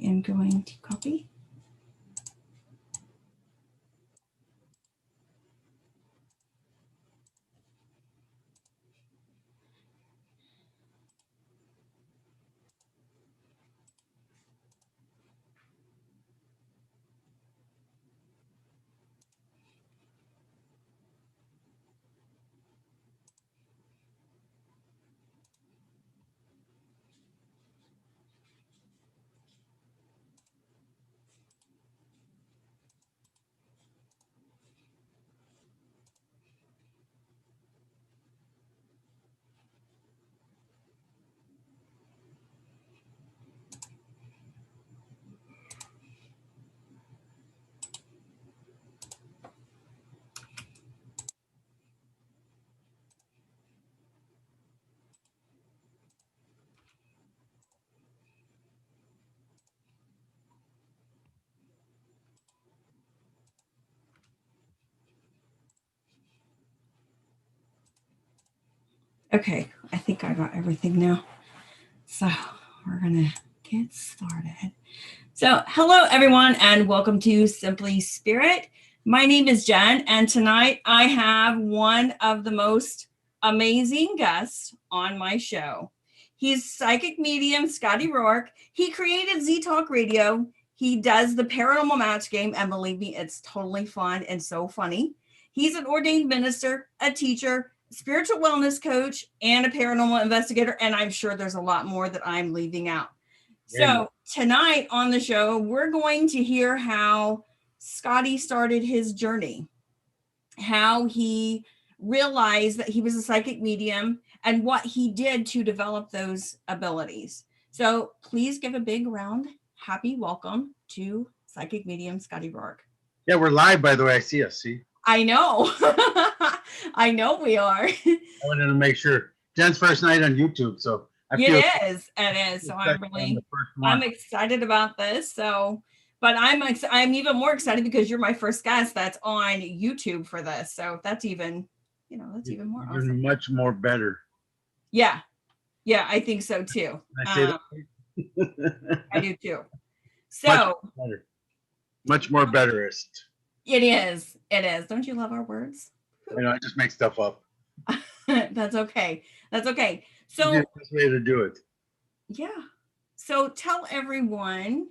am going to copy. Okay, I think I got everything now. So we're going to get started. So hello, everyone, and welcome to Simply Spirit. My name is Jen, and tonight I have one of the most amazing guests on my show. He's Psychic Medium Scotty Rorek. He created Z Talk Radio. He does the Paranormal Match Game, and believe me, it's totally fun and so funny. He's an ordained minister, a teacher, spiritual wellness coach, and a paranormal investigator, and I'm sure there's a lot more that I'm leaving out. So tonight on the show, we're going to hear how Scotty started his journey, how he realized that he was a psychic medium, and what he did to develop those abilities. So please give a big round happy welcome to Psychic Medium Scotty Rorek. Yeah, we're live, by the way. I see us. See? I know. I know we are. I wanted to make sure. Jen's first night on YouTube, so it is. So I'm excited about this. So, but I'm even more excited because you're my first guest that's on YouTube for this. So that's even, even more awesome. Much more better. Yeah, I think so too. I say that. I do too. So much more betterist. It is. Don't you love our words? I just make stuff up. That's okay. So the best way to do it. Yeah. So tell everyone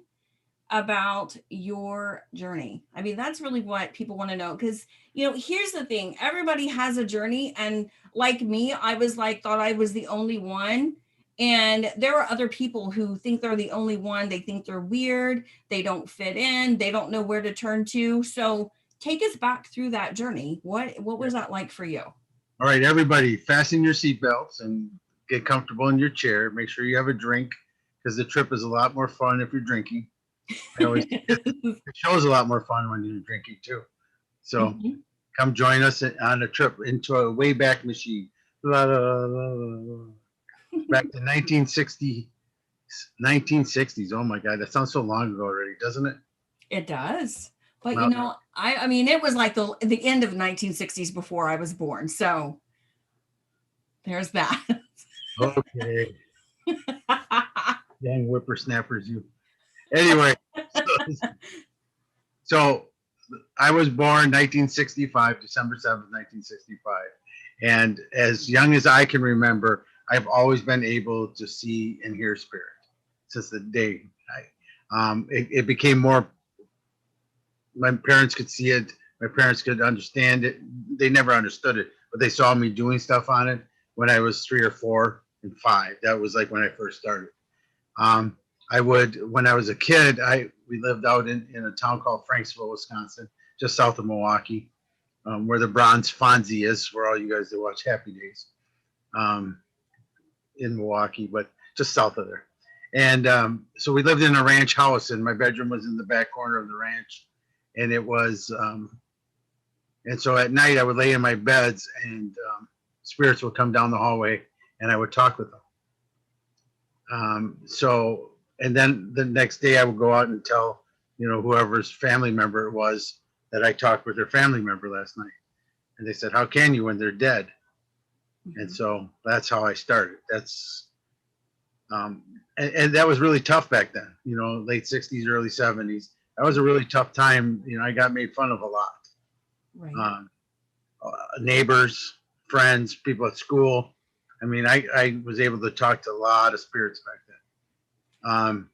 about your journey. I mean, that's really what people want to know, because, here's the thing. Everybody has a journey. And like me, I thought I was the only one. And there are other people who think they're the only one. They think they're weird. They don't fit in. They don't know where to turn to. So take us back through that journey. What was that like for you? All right, everybody, fasten your seatbelts and get comfortable in your chair. Make sure you have a drink, because the trip is a lot more fun if you're drinking. The show's a lot more fun when you're drinking too. So come join us on a trip into a Wayback Machine. Back to 1960s. Oh my God, that sounds so long ago already, doesn't it? It does. But I mean, it was like the end of 1960s before I was born. So there's that. Okay. Young whippersnappers, you. Anyway, so I was born 1965, December 7th, 1965. And as young as I can remember, I've always been able to see and hear spirit since the day. It became more, my parents could see it. My parents could understand it. They never understood it, but they saw me doing stuff on it when I was 3 or 4 and 5. That was like when I first started. When I was a kid, we lived out in a town called Franksville, Wisconsin, just south of Milwaukee, where the Bronze Fonzie is, where all you guys that watch Happy Days, in Milwaukee, but just south of there. And so we lived in a ranch house, and my bedroom was in the back corner of the ranch. And it was, and so at night I would lay in my beds, and spirits would come down the hallway, and I would talk with them. And then the next day I would go out and tell, whoever's family member it was that I talked with their family member last night. And they said, how can you when they're dead? And so that's how I started. And that was really tough back then, late 60s, early 70s. That was a really tough time. I got made fun of a lot. Right. Neighbors, friends, people at school. I mean, I was able to talk to a lot of spirits back then.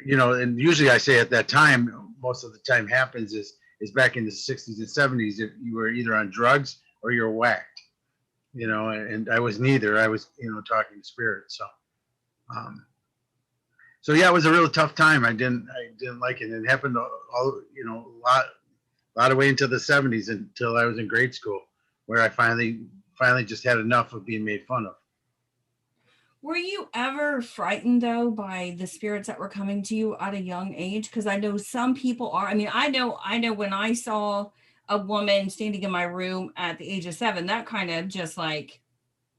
And usually I say at that time, most of the time happens is back in the 60s and 70s, if you were either on drugs or you're whacked, and I was neither. I was, talking to spirits. So yeah, it was a real tough time. I didn't like it. It happened all, a lot of way into the 70s until I was in grade school, where I finally just had enough of being made fun of. Were you ever frightened though by the spirits that were coming to you at a young age? Because I know some people are. I mean, I know when I saw a woman standing in my room at the age of 7, that kind of just like,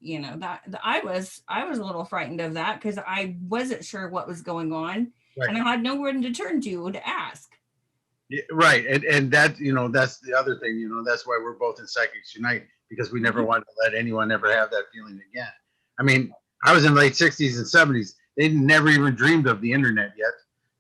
that I was a little frightened of that because I wasn't sure what was going on, Right. And I had nowhere to turn to ask. Yeah, right, and that that's the other thing. That's why we're both in Psychics Unite, because we never want to let anyone ever have that feeling again. I mean, I was in the late 60s and 70s. They never even dreamed of the internet yet.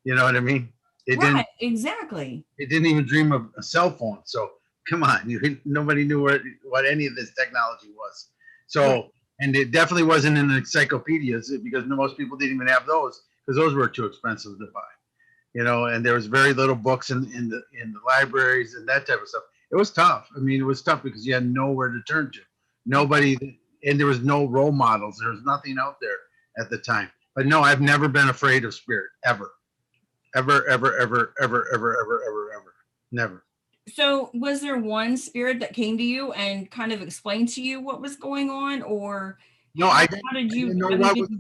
You know what I mean? They didn't. Exactly. They didn't even dream of a cell phone. So come on, nobody knew what any of this technology was. So, right. And it definitely wasn't in encyclopedias, because most people didn't even have those, because those were too expensive to buy. And there was very little books in the libraries and that type of stuff. It was tough. I mean, it was tough because you had nowhere to turn to. Nobody, and there was no role models. There was nothing out there at the time. But no, I've never been afraid of spirit, ever. Ever, ever, ever, ever, ever, ever, ever, ever. Never. So was there one spirit that came to you and kind of explained to you what was going on, or no? How did you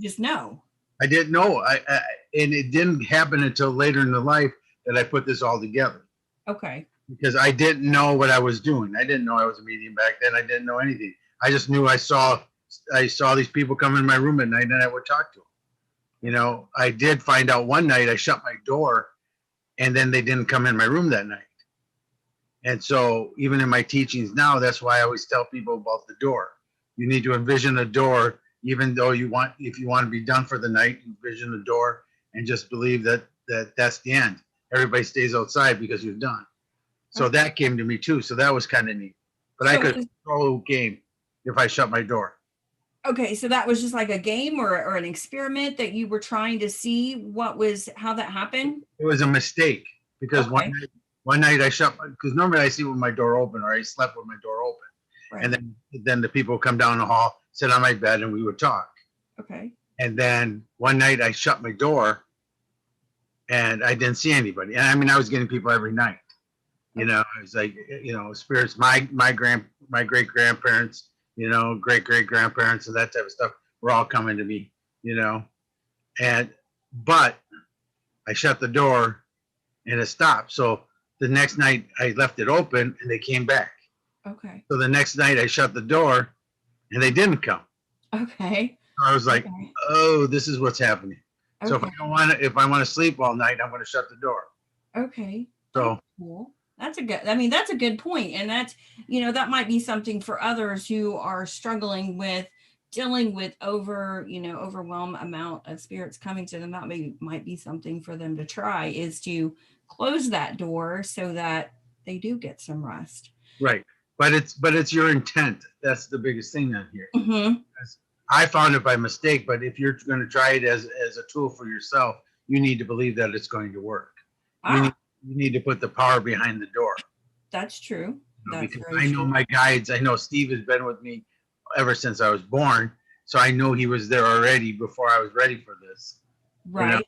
just know? I didn't know. And it didn't happen until later in the life that I put this all together. Okay. Because I didn't know what I was doing. I didn't know I was a medium back then. I didn't know anything. I just knew I saw these people come in my room at night, and I would talk to them. I did find out one night I shut my door, and then they didn't come in my room that night. And so even in my teachings now, that's why I always tell people about the door. You need to envision a door, even though if you want to be done for the night, envision the door and just believe that's the end. Everybody stays outside because you're done. So okay. That came to me too. So that was kind of neat. But I could control the game if I shut my door. Okay, so that was just like a game or an experiment that you were trying to see how that happened? It was a mistake, because okay. One night I shut, because normally I sleep with my door open, or I slept with my door open. Right. And then the people would come down the hall, sit on my bed, and we would talk. Okay. And then one night I shut my door, and I didn't see anybody. And I mean, I was getting people every night. Okay. It was like, spirits, my great grandparents, great great grandparents, and that type of stuff were all coming to me, but I shut the door and it stopped. So the next night I left it open and they came back. Okay. So the next night I shut the door and they didn't come. Okay. So I was like, okay. Oh, this is what's happening. Okay. So if I want to sleep all night, I'm going to shut the door. Okay. So that's cool. That's a good point. And that's, that might be something for others who are struggling with dealing with overwhelm amount of spirits coming to them. That might be something for them to try, is to close that door so that they do get some rest. Right. But it's your intent. That's the biggest thing on here. Mm-hmm. I found it by mistake, but if you're going to try it as a tool for yourself, you need to believe that it's going to work. You need to put the power behind the door. That's true. Because I know my guides. I know Steve has been with me ever since I was born, so I know he was there already before I was ready for this. Right.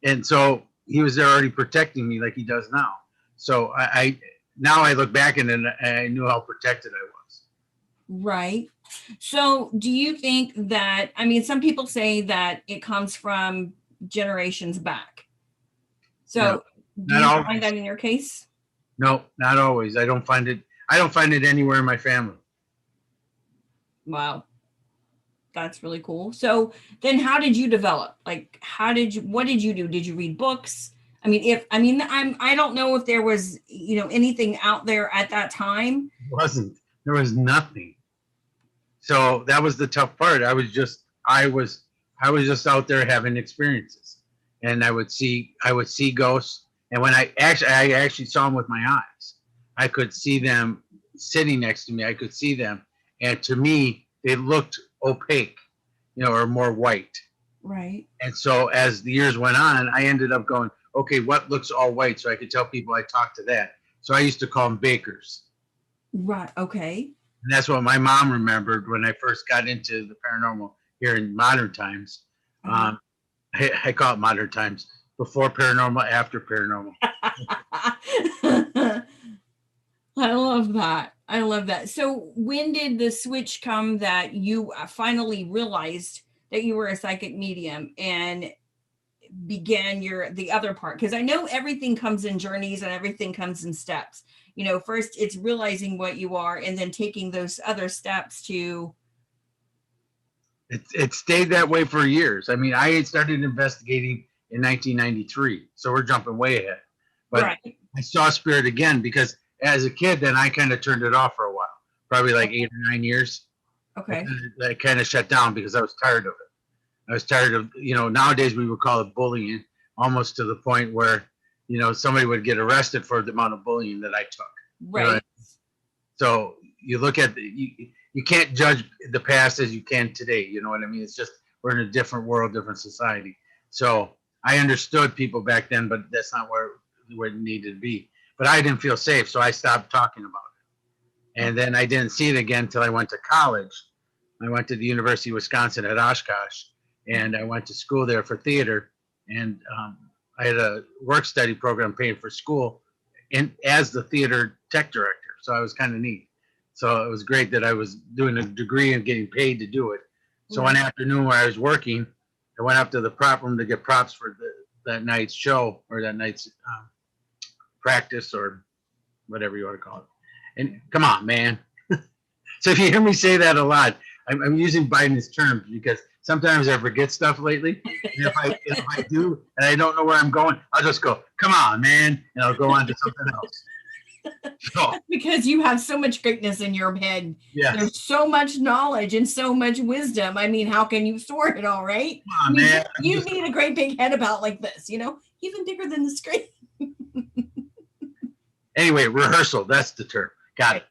And so he was there already protecting me like he does now. So I now I look back and I knew how protected I was. Right. So do you think that, some people say that it comes from generations back. So do you find that in your case? No, not always. I don't find it anywhere in my family. Wow. That's really cool. So then how did you develop? Like, what did you do? Did you read books? I don't know if there was, anything out there at that time. There was nothing. So that was the tough part. I was just I was just out there having experiences, and I would see ghosts. And when I actually saw them with my eyes, I could see them sitting next to me. I could see them, and to me, they looked opaque, or more white. Right. And so as the years went on, I ended up going, okay, what looks all white? So I could tell people I talked to that. So I used to call them bakers. Right. Okay. And that's what my mom remembered when I first got into the paranormal here in modern times. I call it modern times, before paranormal, after paranormal. I love that. I love that. So when did the switch come that you finally realized that you were a psychic medium and began the other part? Because I know everything comes in journeys and everything comes in steps. First it's realizing what you are and then taking those other steps to. It stayed that way for years. I mean, I had started investigating in 1993, so we're jumping way ahead. But Right. I saw spirit again because as a kid, then I kind of turned it off for a while, probably like 8 or 9 years. Okay. I kind of shut down because I was tired of it. I was tired of, nowadays we would call it bullying, almost to the point where, somebody would get arrested for the amount of bullying that I took. Right. So you look at you can't judge the past as you can today. You know what I mean? It's just we're in a different world, different society. So I understood people back then, but that's not where it needed to be. But I didn't feel safe, so I stopped talking about it. And then I didn't see it again until I went to college. I went to the University of Wisconsin at Oshkosh, and I went to school there for theater. And I had a work study program paid for school, and as the theater tech director. So I was kind of neat. So it was great that I was doing a degree and getting paid to do it. So one afternoon where I was working, I went up to the prop room to get props for that night's show or that night's practice or whatever you want to call it. And come on, man. So if you hear me say that a lot, I'm using Biden's terms because sometimes I forget stuff lately. And if I do and I don't know where I'm going, I'll just go, come on, man. And I'll go on to something else. So, because you have so much greatness in your head. Yeah. There's so much knowledge and so much wisdom. I mean, how can you store it all, right? Come on, man. You need a great big head about like this, even bigger than the screen. Anyway, rehearsal, that's the term. Got it.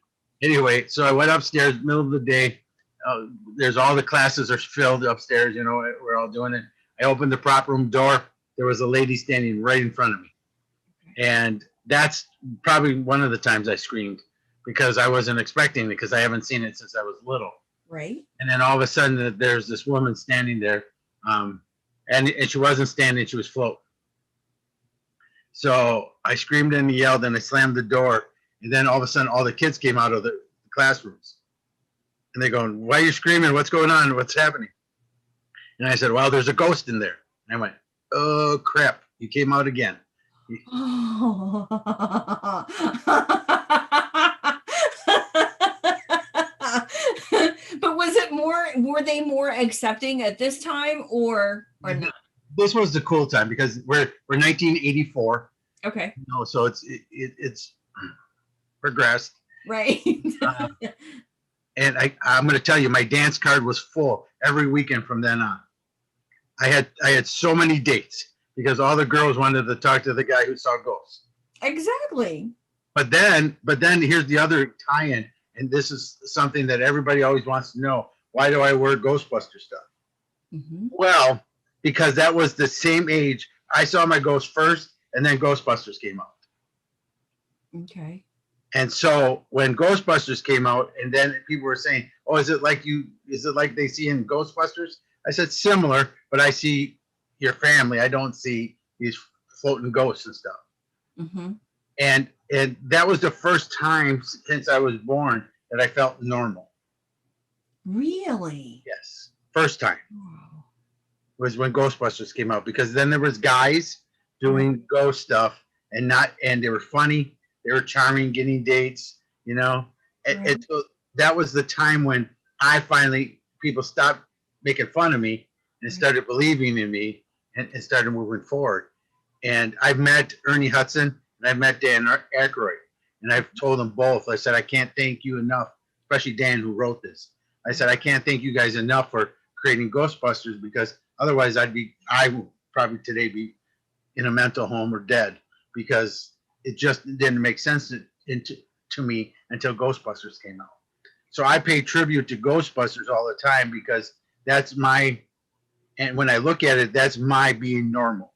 Anyway, so I went upstairs, middle of the day. There's all the classes are filled upstairs, we're all doing it. I opened the prop room door. There was a lady standing right in front of me. And that's probably one of the times I screamed because I wasn't expecting it because I haven't seen it since I was little. Right. And then all of a sudden there's this woman standing there. And she wasn't standing, she was floating. So I screamed and yelled and I slammed the door. And then all of a sudden all the kids came out of the classrooms. And they're going, why are you screaming? What's going on? What's happening? And I said, well, there's a ghost in there. And I went, oh, crap. You came out again. But were they more accepting at this time or not? This was the cool time because we're 1984. Okay. So it's progressed. Right. And I'm going to tell you, my dance card was full every weekend from then on. I had so many dates because all the girls wanted to talk to the guy who saw ghosts. Exactly. But then here's the other tie-in, and this is something that everybody always wants to know. Why do I wear Ghostbuster stuff? Mm-hmm. Well, because that was the same age. I saw my ghost first, and then Ghostbusters came out. Okay. And so when Ghostbusters came out, and then people were saying, "Oh, is it like they see in Ghostbusters?" I said, "Similar, but I see your family. I don't see these floating ghosts and stuff." Mm-hmm. And that was the first time since I was born that I felt normal. Really? Yes, first time. Wow. Was when Ghostbusters came out because then there was guys doing ghost stuff and they were funny. They were charming, getting dates, Right. And so that was the time when people stopped making fun of me and started believing in me and started moving forward. And I've met Ernie Hudson and I've met Dan Aykroyd. And I've told them both, I said, I can't thank you enough, especially Dan who wrote this. I said, I can't thank you guys enough for creating Ghostbusters, because otherwise I would probably today be in a mental home or dead, because it just didn't make sense to me until Ghostbusters came out. So I pay tribute to Ghostbusters all the time, because that's and when I look at it, that's my being normal.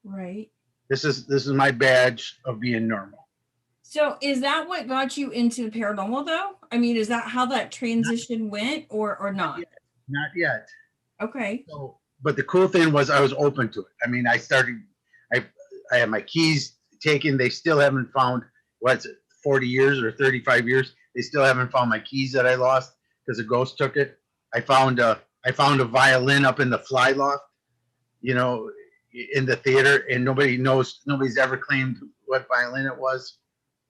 Right. This is my badge of being normal. So is that what got you into the paranormal though? I mean, is that how that transition went or not? Not yet. Okay. So, but the cool thing was I was open to it. I mean, I had my keys taken. They still haven't found, what's it, 40 years or 35 years. They still haven't found my keys that I lost because a ghost took it. I found a violin up in the fly loft, you know, in the theater, and nobody's ever claimed what violin it was.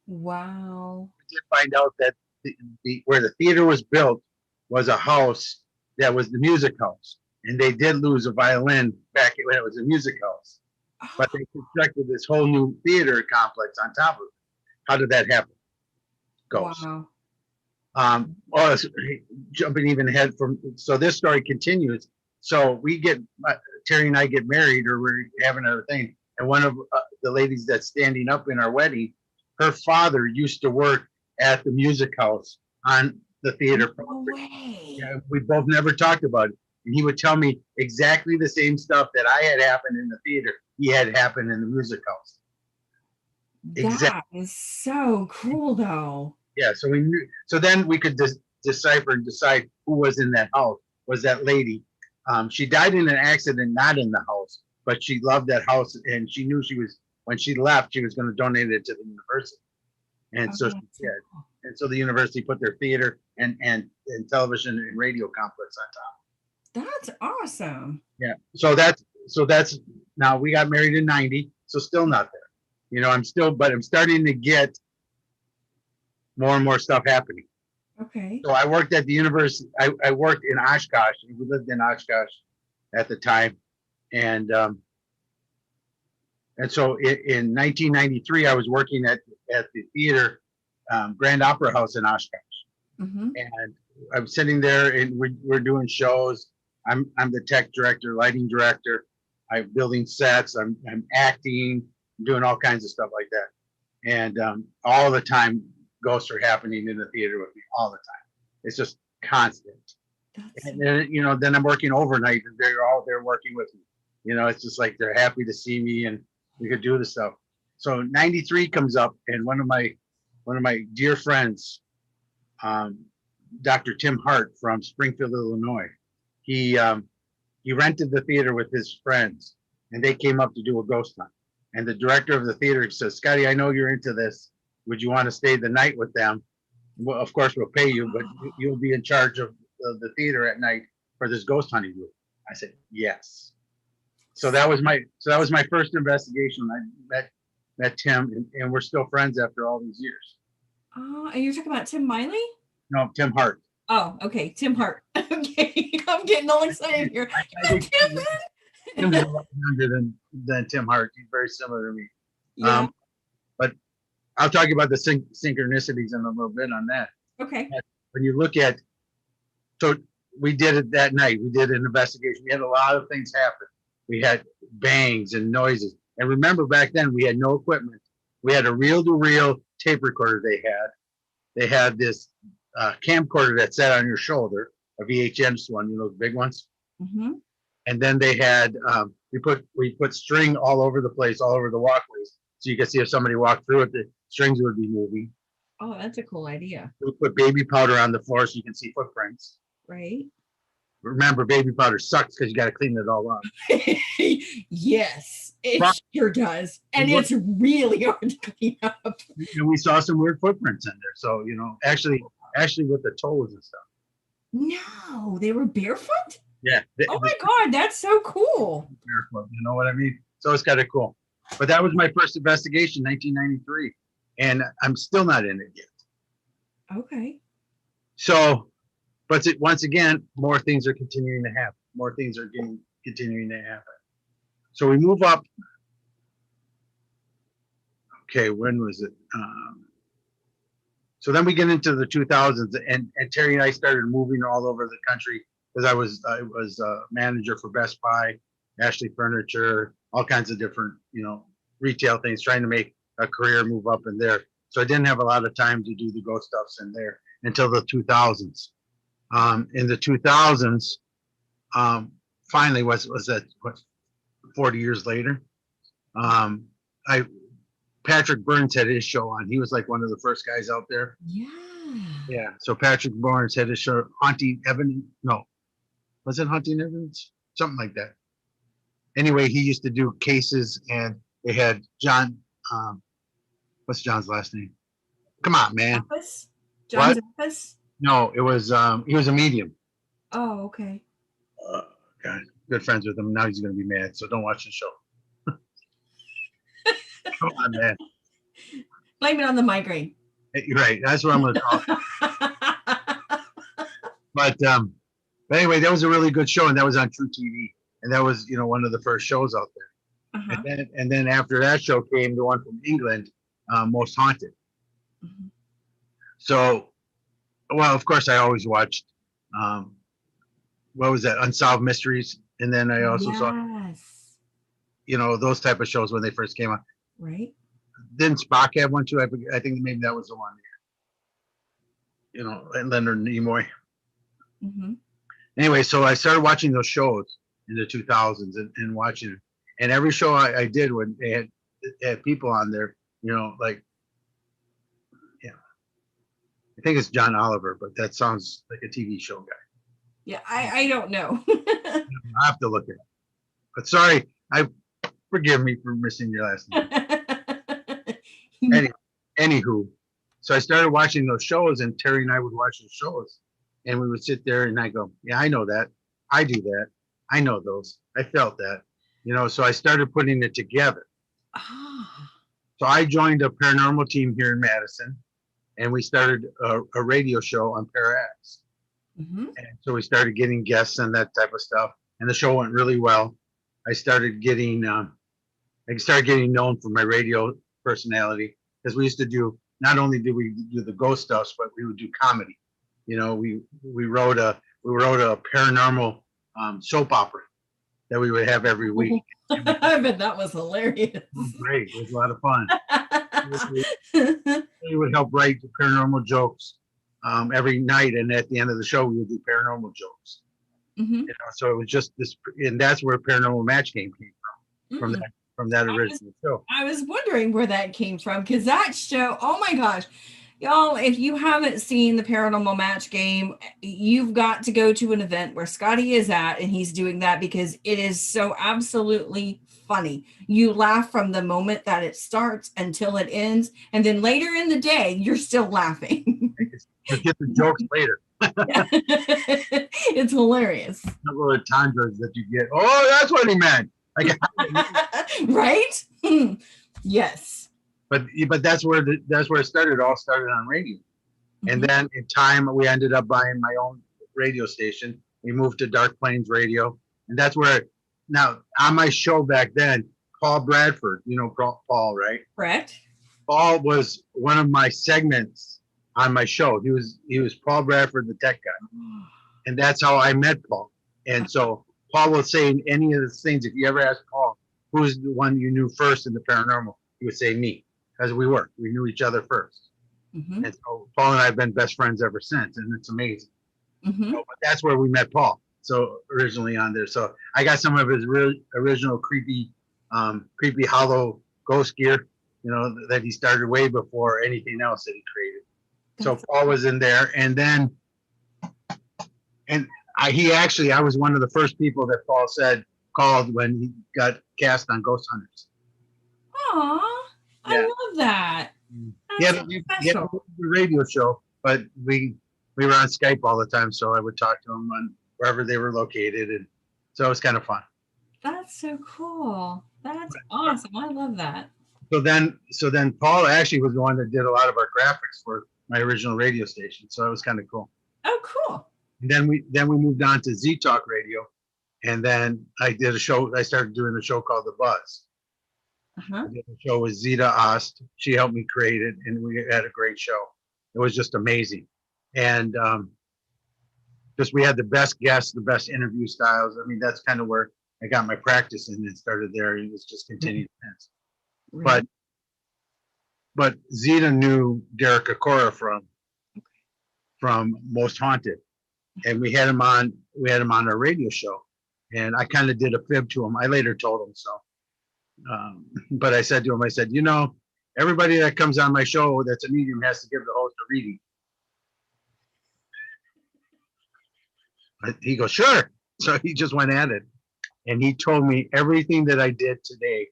Wow. We did find out that where the theater was built was a house that was the music house, and they did lose a violin back when it was a music house. But they constructed this whole new theater complex on top of it. How did that happen? Ghosts. Wow. Well, jumping even ahead so this story continues. So Terry and I get married, or we're having a thing, and one of the ladies that's standing up in our wedding, her father used to work at the music house on the theater property. Yeah, we both never talked about it. And he would tell me exactly the same stuff that I had happened in the theater, he had happened in the music house. That is so cool though. Yeah, so we knew. So then we could decipher and decide who was in that house. Was that lady? She died in an accident, not in the house, but she loved that house, and she knew when she left, she was going to donate it to the university. And so she did. And so the university put their theater and television and radio complex on top. That's awesome. Yeah. So that's now we got married in 90, so still not there. You know, I'm starting to get more and more stuff happening. Okay. So I worked at the university. I worked in Oshkosh. We lived in Oshkosh at the time, and so in 1993, I was working at the theater, Grand Opera House in Oshkosh, and I'm sitting there, and we're doing shows. I'm the tech director, lighting director. I'm building sets. I'm acting, doing all kinds of stuff like that, and all the time ghosts are happening in the theater with me all the time. It's just constant. And then, then I'm working overnight, and they're all there working with me. You know, it's just like they're happy to see me, and we could do the stuff. So 93 comes up, and one of my dear friends, Dr. Tim Hart from Springfield, Illinois, he rented the theater with his friends, and they came up to do a ghost hunt. And the director of the theater says, "Scotty, I know you're into this. Would you want to stay the night with them? Well, of course we'll pay you, but you'll be in charge of the theater at night for this ghost hunting group." I said, "Yes." So that was my first investigation. I met Tim, and we're still friends after all these years. And you're talking about Tim Miley? No, Tim Hart. Oh, okay, Tim Hart. Okay, I'm getting all excited here. Tim's a lot younger than Tim Hart. He's very similar to me. Yeah. But I'll talk about the synchronicities in a little bit on that. Okay. But when you look at, so we did it that night. We did an investigation. We had a lot of things happen. We had bangs and noises. And remember, back then we had no equipment. We had a reel-to-reel tape recorder. They had this camcorder that sat on your shoulder, a VHS one, those big ones. And then they had we put string all over the place, all over the walkways, so you could see if somebody walked through it, the strings would be moving. Oh, that's a cool idea. We put baby powder on the floor so you can see footprints. Right. Remember, baby powder sucks because you got to clean it all up. Yes, it sure does. And it's really hard to clean up. And we saw some weird footprints in there. So, actually with the toes and stuff. No, they were barefoot? Yeah. Oh my God, that's so cool. Barefoot, you know what I mean? So it's kind of cool. But that was my first investigation, 1993. And I'm still not in it yet. Okay. So, but once again, more things are continuing to happen. More things are continuing to happen. So we move up. Okay, when was it? So then we get into the 2000s, and Terry and I started moving all over the country because I was a manager for Best Buy, Ashley Furniture, all kinds of different, retail things, trying to make a career move up in there. So I didn't have a lot of time to do the ghost stuffs in there until the 2000s. In the 2000s, finally was that what 40 years later. I Patrick Burns had his show on. He was like one of the first guys out there. Yeah. Yeah. So Patrick Burns had his show, Haunting Evan. No, was it Haunting Evans? Something like that. Anyway, he used to do cases, and they had John. What's John's last name? Come on, man. Office? John's What? office? No, it was he was a medium. Oh, okay. God, good friends with him. Now he's going to be mad, so don't watch the show. Come on, man. Blame it on the migraine. You're right. That's what I'm going to call. But anyway, that was a really good show, and that was on True TV, and that was one of the first shows out there. Uh-huh. And then after that show came the one from England, Most Haunted. Mhm. So, well, of course, I always watched. What was that? Unsolved Mysteries, and then I also saw those type of shows when they first came out. Right. Didn't Spock have one too? I think maybe that was the one. And Leonard Nimoy. Mm-hmm. Anyway, so I started watching those shows in the 2000s and watching it. And every show I did when they had people on there, like, yeah, I think it's John Oliver, but that sounds like a TV show guy. Yeah, I don't know. I have to look it up. But sorry, forgive me for missing your last name. Anywho, so I started watching those shows, and Terry and I would watch the shows, and we would sit there, and I go, yeah, I know that. I do that. I know those. I felt that. So I started putting it together. Ah. So I joined a paranormal team here in Madison, and we started a radio show on Parax. Mm-hmm. And so we started getting guests and that type of stuff, and the show went really well. I started getting known for my radio personality, because we used to do, not only did we do the ghost stuff, but we would do comedy. We wrote a paranormal soap opera that we would have every week. I bet that was hilarious. Great, it was a lot of fun. We would help write the paranormal jokes every night, and at the end of the show, we would do paranormal jokes. Mm-hmm. So it was just this, and that's where Paranormal Match Game came from. Mm-hmm. From that original show. I was wondering where that came from, because that show, oh my gosh, y'all, if you haven't seen the Paranormal Match Game, you've got to go to an event where Scotty is at, and he's doing that, because it is so absolutely funny. You laugh from the moment that it starts until it ends, and then later in the day, you're still laughing. You get the jokes later. It's hilarious. The little entendres that you get. Oh, that's what he meant. Right? Yes. But that's where it started. It all started on radio. Mm-hmm. And then in time, we ended up buying my own radio station. We moved to Dark Plains Radio, and that's where. Now on my show back then, Paul Bradford, Paul, right? Correct. Paul was one of my segments on my show. He was Paul Bradford, the tech guy, and that's how I met Paul. And so Paul will say in any of the things, if you ever ask Paul, who's the one you knew first in the paranormal, he would say me, because we knew each other first. Mm-hmm. And so Paul and I have been best friends ever since, and it's amazing. Mm-hmm. So, but that's where we met Paul. So originally on there. So I got some of his original creepy hollow ghost gear, that he started way before anything else that he created. So Paul was in there, and then, I was one of the first people that Paul called when he got cast on Ghost Hunters. Aw, yeah. I love that. He had a radio show, but we were on Skype all the time, so I would talk to him on wherever they were located, and so it was kind of fun. That's so cool. That's awesome. I love that. So then Paul actually was the one that did a lot of our graphics for my original radio station, so it was kind of cool. Oh, cool. And then we moved on to Z Talk Radio, and then I did a show. I started doing a show called The Buzz. Uh-huh. I did a show with Zita Ost. She helped me create it, and we had a great show. It was just amazing. And Just we had the best guests, the best interview styles. I mean, that's kind of where I got my practice in. It started there. It was just continued since. Right. But Zeta knew Derek Acora from Most Haunted, and we had him on our radio show, and I kind of did a fib to him. I later told him so, but I said to him, I said, you know, everybody that comes on my show that's a medium has to give the host a reading. He goes, sure. So he just went at it, and he told me everything that I did today.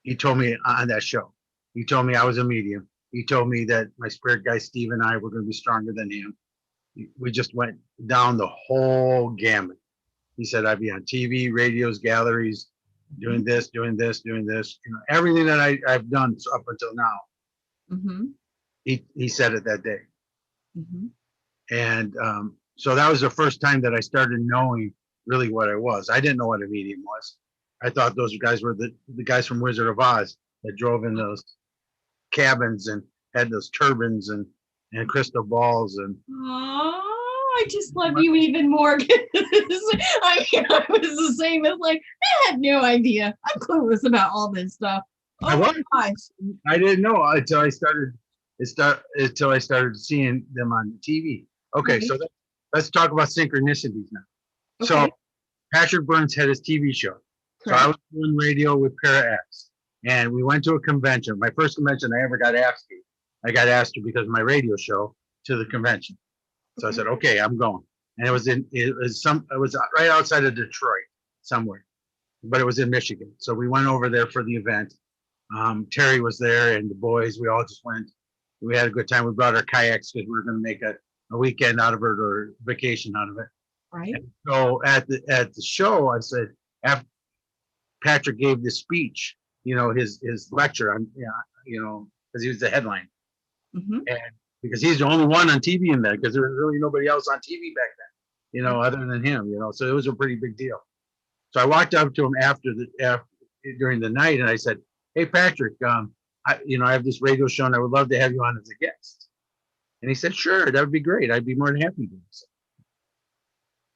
He told me on that show. He told me I was a medium. He told me that my spirit guy, Steve, and I were going to be stronger than him. We just went down the whole gamut. He said I'd be on TV, radios, galleries, doing this, doing this, doing this. You know, everything that I've done up until now. Mm-hmm. He said it that day. Mm-hmm. And so that was the first time that I started knowing really what I was. I didn't know what a medium was. I thought those guys were the guys from Wizard of Oz that drove in those cabins and had those turbines and crystal balls and. Oh, I just love you even more. I mean, I was the same as like, I had no idea. I'm clueless about all this stuff. Oh my gosh. I didn't know until I started seeing them on TV. Okay, so let's talk about synchronicities now. Okay. So Patrick Burns had his TV show. Correct. So I was doing radio with Para X, and we went to a convention. My first convention I ever got asked to. I got asked to because of my radio show to the convention. So I said, okay, I'm going. And it was right outside of Detroit somewhere, but it was in Michigan. So we went over there for the event. Terry was there and the boys, we all just went. We had a good time. We brought our kayaks because we were going to make a weekend out of it or vacation out of it. Right. And so at the show, I said, after Patrick gave this speech, you know, his lecture on, you know, because he was the headline. Mm-hmm. And because he's the only one on TV in there, because there was really nobody else on TV back then, you know, other than him, you know, so it was a pretty big deal. So I walked up to him during the night and I said, hey, Patrick, I have this radio show and I would love to have you on as a guest. And he said, sure, that would be great. I'd be more than happy to. So,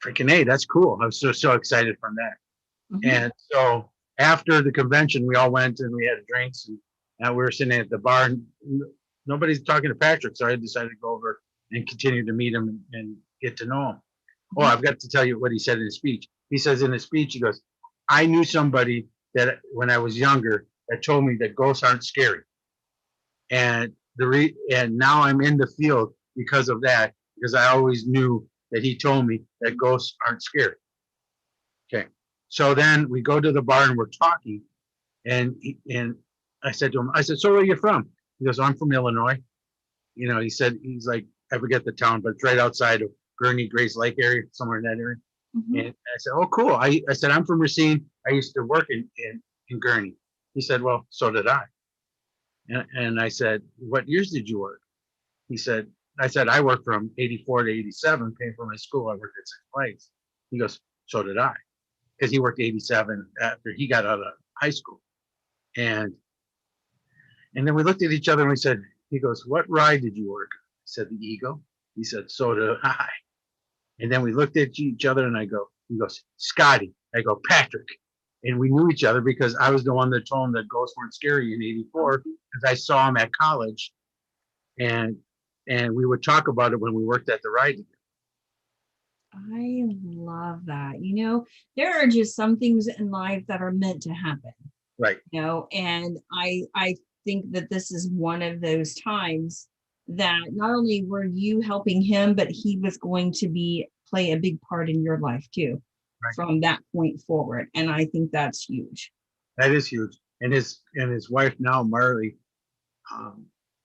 freaking hey, that's cool. I was so excited from that. Mm-hmm. And so after the convention, we all went and we had drinks and we were sitting at the bar and nobody's talking to Patrick. So I decided to go over and continue to meet him and get to know him. Mm-hmm. Oh, I've got to tell you what he said in his speech. He says in his speech, he goes, I knew somebody that when I was younger that told me that ghosts aren't scary. And now I'm in the field because of that, because I always knew that he told me that ghosts aren't scary. Okay. So then we go to the bar and we're talking and I said to him, so where are you from? He goes, I'm from Illinois. You know, he's like, I forget the town, but it's right outside of Gurney, Grace Lake area, somewhere in that area. Mm-hmm. And I said, oh, cool. I said, I'm from Racine. I used to work in Gurney. He said, well, so did I. And I said, what years did you work? I said, I worked from 84 to 87, paying for my school. I worked at Six Flags. He goes, so did I. Because he worked 87 after he got out of high school. And then we looked at each other and we said, he goes, what ride did you work? I said, the Eagle. He said, so did I. And then we looked at each other and he goes, Scotty. I go, Patrick. And we knew each other because I was the one that told him that ghosts weren't scary in 84 because I saw him at college. And we would talk about it when we worked at the ride together. I love that. You know, there are just some things in life that are meant to happen. Right. You know, and I think that this is one of those times that not only were you helping him, but he was going to play a big part in your life too, right, from that point forward. And I think that's huge. That is huge. And his wife now, Marley,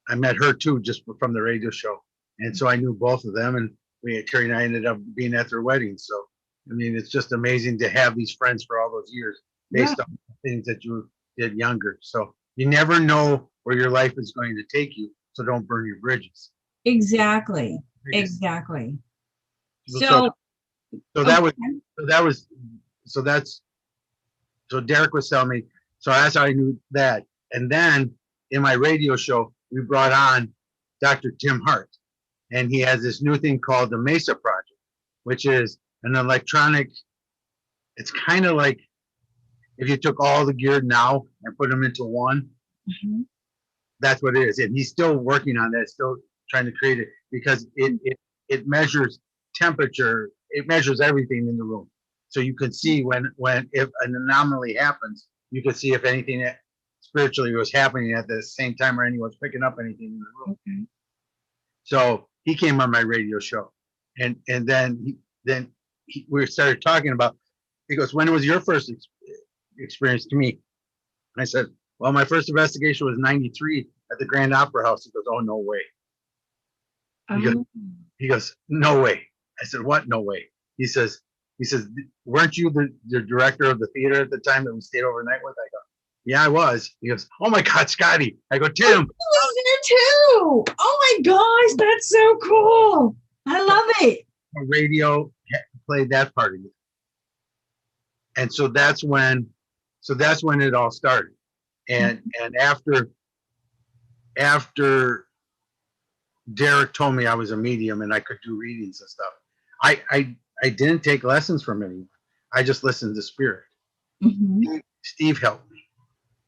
I met her too, just from the radio show. And so I knew both of them, and Terry and I ended up being at their wedding. So, I mean, it's just amazing to have these friends for all those years based on things that you did younger. So you never know where your life is going to take you. So don't burn your bridges. Exactly. So Derek was telling me, so that's how I knew that. And then in my radio show, we brought on Dr. Tim Hart, and he has this new thing called the Mesa Project. which is an electronic. It's kind of like if you took all the gear now and put them into one. Mm-hmm. That's what it is, and he's still working on that, still trying to create it, because it measures temperature, it measures everything in the room, so you can see when if an anomaly happens, you can see if anything spiritually was happening at the same time, or anyone's picking up anything in the room. Okay. So he came on my radio show, and then we started talking about. He goes, "When was your first experience to me?" I said, "Well, my first investigation was '93 at the Grand Opera House." He goes, "Oh, no way." He goes, "No way." I said, "What? No way." He says, "Weren't you the director of the theater at the time that we stayed overnight with?" I go, "Yeah, I was." He goes, "Oh my God, Scotty." I go, "Tim." I was there too. Oh my gosh, that's so cool. I love it. The radio played that part of it. And so that's when it all started. And after Derek told me I was a medium and I could do readings and stuff, I didn't take lessons from anyone. I just listened to Spirit. Mm-hmm. Steve helped me.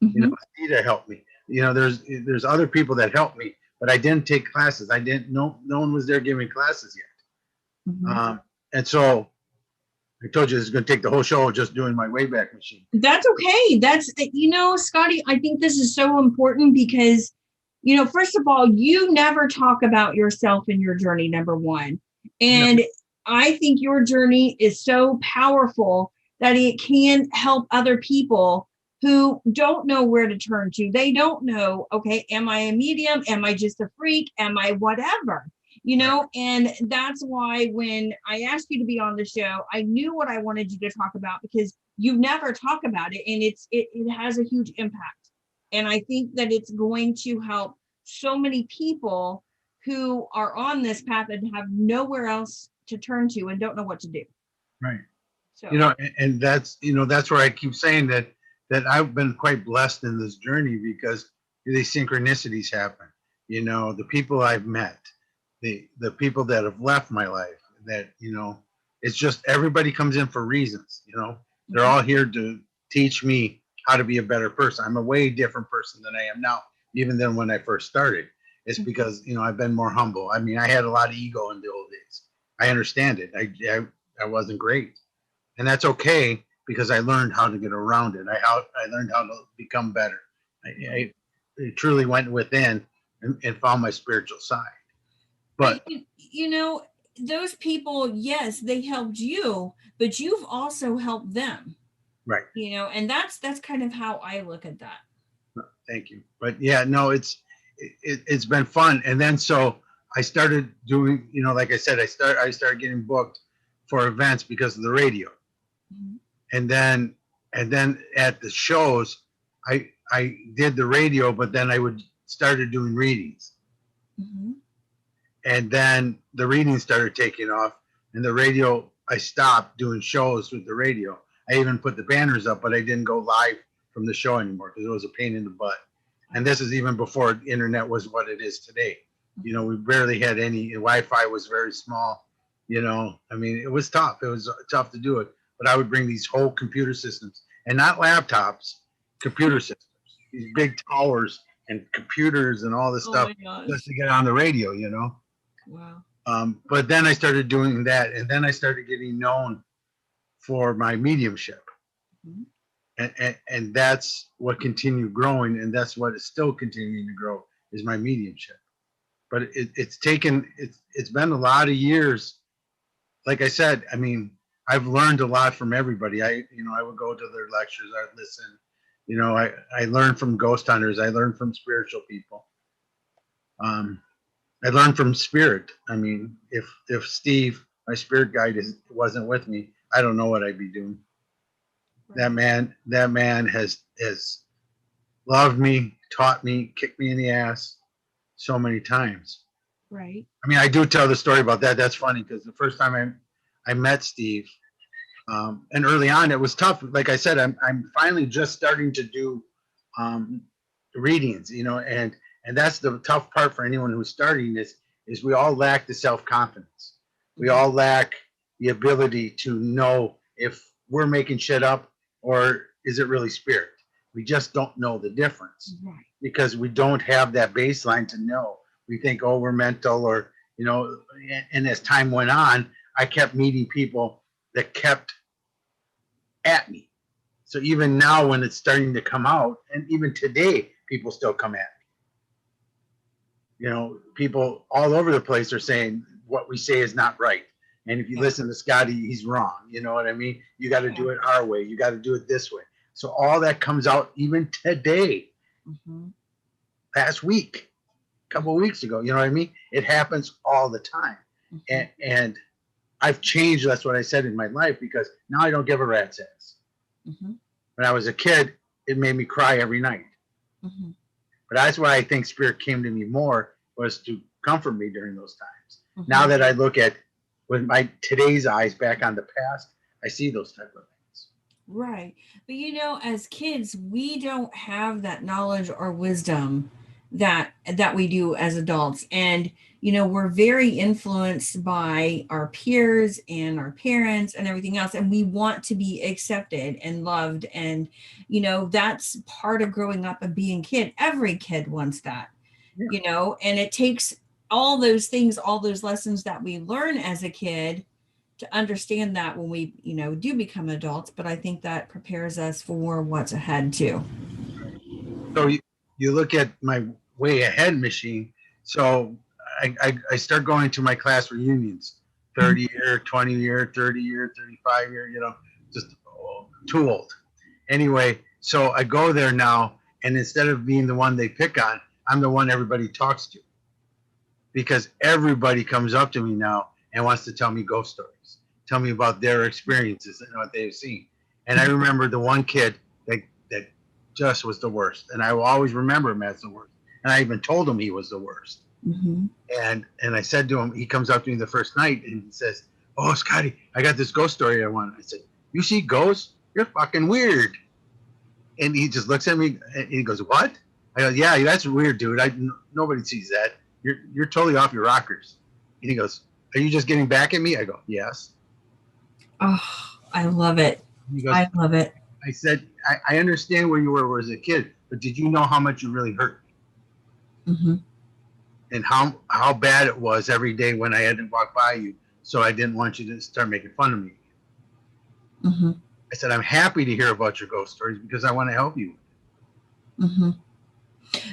Mm-hmm. Steve helped me. There's other people that helped me, but I didn't take classes. I didn't. No one was there giving classes yet. Mm-hmm. And so I told you this is going to take the whole show just doing my Wayback Machine. That's okay. That's, Scotty, I think this is so important because, first of all, you never talk about yourself in your journey, number one. And I think your journey is so powerful that it can help other people who don't know where to turn to. They don't know, okay, am I a medium? Am I just a freak? Am I whatever? And that's why when I asked you to be on the show, I knew what I wanted you to talk about because you never talk about it, and it has a huge impact. And I think that it's going to help so many people who are on this path and have nowhere else to turn to and don't know what to do. Right. So and that's where I keep saying that I've been quite blessed in this journey because these synchronicities happen. The people I've met, the people that have left my life, that it's just everybody comes in for reasons. They're all here to teach me how to be a better person. I'm a way different person than I am now, even than when I first started. It's because I've been more humble. I mean, I had a lot of ego in the old days. I understand it. I wasn't great, and that's okay because I learned how to get around it. I learned how to become better. I truly went within and found my spiritual side. But those people, yes, they helped you, but you've also helped them. Right. And that's kind of how I look at that. Thank you. But yeah, no, it's been fun. And then so I started doing, like I said, I started getting booked for events because of the radio. Mm-hmm. And then at the shows, I did the radio, but then I started doing readings. Mm-hmm. And then the readings started taking off, and the radio, I stopped doing shows with the radio. I even put the banners up, but I didn't go live from the show anymore because it was a pain in the butt. And this is even before the internet was what it is today. We barely had any. Wi-Fi was very small. I mean, it was tough. It was tough to do it. But I would bring these whole computer systems, and not laptops, computer systems, these big towers and computers and all this stuff just to get on the radio, Wow. But then I started doing that, and then I started getting known for my mediumship. Mm-hmm. And that's what continued growing, and that's what is still continuing to grow is my mediumship. But it's been a lot of years. Like I said, I mean, I've learned a lot from everybody. I would go to their lectures, I'd listen. I learned from ghost hunters. I learned from spiritual people. I learned from Spirit. I mean, if Steve, my spirit guide, wasn't with me, I don't know what I'd be doing. Right. That man has loved me, taught me, kicked me in the ass so many times. Right. I mean, I do tell the story about that. That's funny because the first time I met Steve, and early on it was tough. Like I said, I'm finally just starting to do readings, and that's the tough part for anyone who's starting is we all lack the self-confidence. We all lack the ability to know if we're making shit up or is it really spirit. We just don't know the difference because we don't have that baseline to know. We think, oh, we're mental, or, you know, and as time went on, I kept meeting people that kept at me. So even now when it's starting to come out, and even today, people still come at me. You know, people all over the place are saying what we say is not right. And if you listen to Scotty, he's wrong. You know what I mean? You got to do it our way. You got to do it this way. So all that comes out even today, last week, a couple of weeks ago. You know what I mean? It happens all the time. And I've changed. That's what I said in my life, because now I don't give a rat's ass. When I was a kid, it made me cry every night. But that's why I think spirit came to me more, was to comfort me during those times. Now that I look at with my today's eyes back on the past, I see those type of things. Right. But you know, as kids, we don't have that knowledge or wisdom that we do as adults. And you know, we're very influenced by our peers and our parents and everything else, and we want to be accepted and loved. And you know, that's part of growing up and being a kid. Every kid wants that. You know, and it takes all those things, all those lessons that we learn as a kid to understand that when we, you know, do become adults. But I think that prepares us for what's ahead too. So you look at my way ahead machine. So I start going to my class reunions, 30 year, 20 year, 30 year, 35 year, you know, just too old. Anyway, so I go there now, and instead of being the one they pick on, I'm the one everybody talks to, because everybody comes up to me now and wants to tell me ghost stories, tell me about their experiences and what they've seen. And I remember the one kid that just was the worst, and I will always remember him as the worst. And I even told him he was the worst. And I said to him, he comes up to me the first night and he says, "Oh, Scotty, I got this ghost story I want." I said, "You see ghosts? You're fucking weird." And he just looks at me and he goes, "What?" I go, "Yeah, that's weird, dude. Nobody sees that. You're totally off your rockers." And he goes, "Are you just getting back at me?" I go, "Yes." Oh, I love it. He goes, I love it. I said, I understand where you were as a kid, but did you know how much you really hurt me? And how bad it was every day when I had to walk by you, so I didn't want you to start making fun of me. I said, I'm happy to hear about your ghost stories because I want to help you. But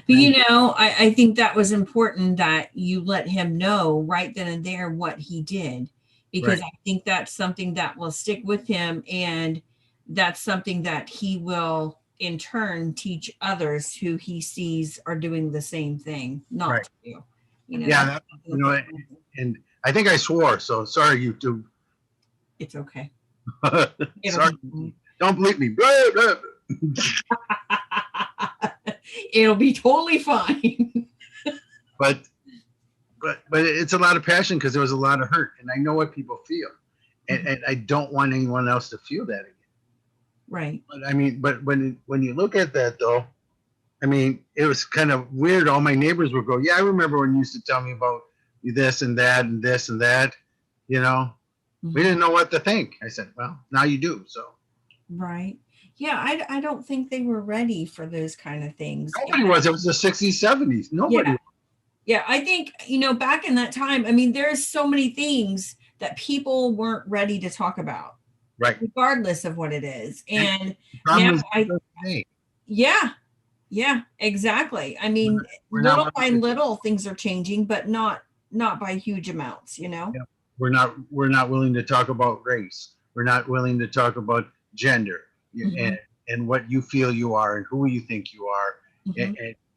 you know, I think that was important that you let him know right then and there what he did, because I think that's something that will stick with him, and that's something that he will in turn teach others who he sees are doing the same thing, not to you. You know, yeah, you know, and I think I swore, so sorry, YouTube. It's okay. Sorry, don't bleep me. It'll be totally fine. but it's a lot of passion because there was a lot of hurt, and I know what people feel, and I don't want anyone else to feel that again. Right. But I mean, but when you look at that though, I mean, it was kind of weird. All my neighbors would go, "Yeah, I remember when you used to tell me about this and that and this and that." You know, we didn't know what to think. I said, "Well, now you do." So. Right. Yeah, I don't think they were ready for those kind of things. Nobody was. It was the 60s, 70s. Nobody was. Yeah, I think, you know, back in that time, I mean, there's so many things that people weren't ready to talk about. Right. Regardless of what it is. And now yeah, exactly. I mean, little by little things are changing, but not by huge amounts, you know? Yeah. We're not willing to talk about race. We're not willing to talk about gender and what you feel you are and who you think you are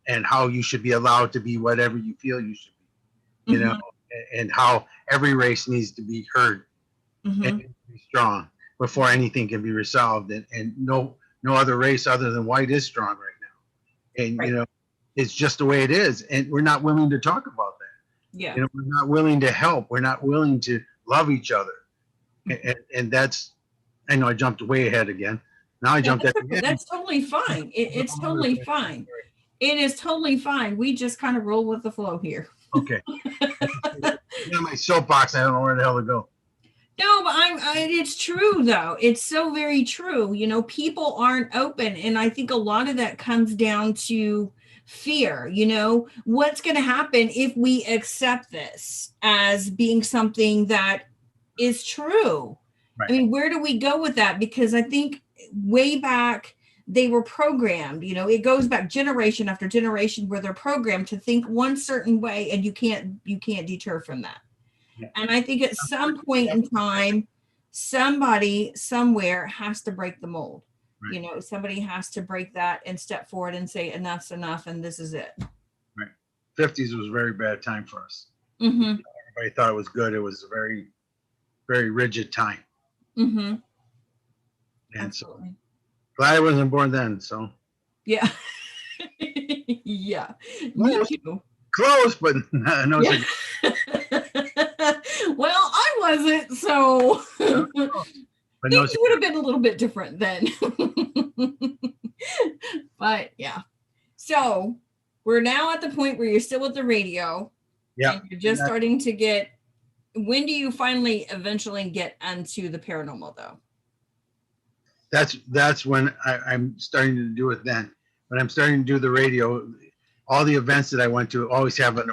and how you should be allowed to be whatever you feel you should be, you know, and how every race needs to be heard and be strong before anything can be resolved. And no other race other than white is strong right now. And, you know, it's just the way it is. And we're not willing to talk about that. Yeah. You know, we're not willing to help. We're not willing to love each other. And that's, I know I jumped way ahead again. Now I jumped at the end. That's totally fine. It's totally fine. It is totally fine. We just kind of roll with the flow here. Okay. You know, my soapbox, I don't know where the hell to go. No, but it's true though. It's so very true. You know, people aren't open. And I think a lot of that comes down to fear. You know, what's going to happen if we accept this as being something that is true? I Right. mean, where do we go with that? Because I think way back they were programmed, you know, it goes back generation after generation where they're programmed to think one certain way and you can't deter from that. Yeah. And I think at some point in time, somebody somewhere has to break the mold. Right. You know, somebody has to break that and step forward and say, enough's enough, and this is it. Right. 50s was a very bad time for us. Mm-hmm. Everybody thought it was good. It was a very, very rigid time. Mm-hmm. And Absolutely. so glad I wasn't born then. So Yeah. Yeah. Me too. close, but no. Yeah. Well, I wasn't, so But no, things would have been a little bit different then. But yeah. So we're now at the point where you're still with the radio. yeah. And you're just starting to get, when do you finally eventually get into the paranormal though? That's when I'm starting to do it then. When I'm starting to do the radio, all the events that I went to always have a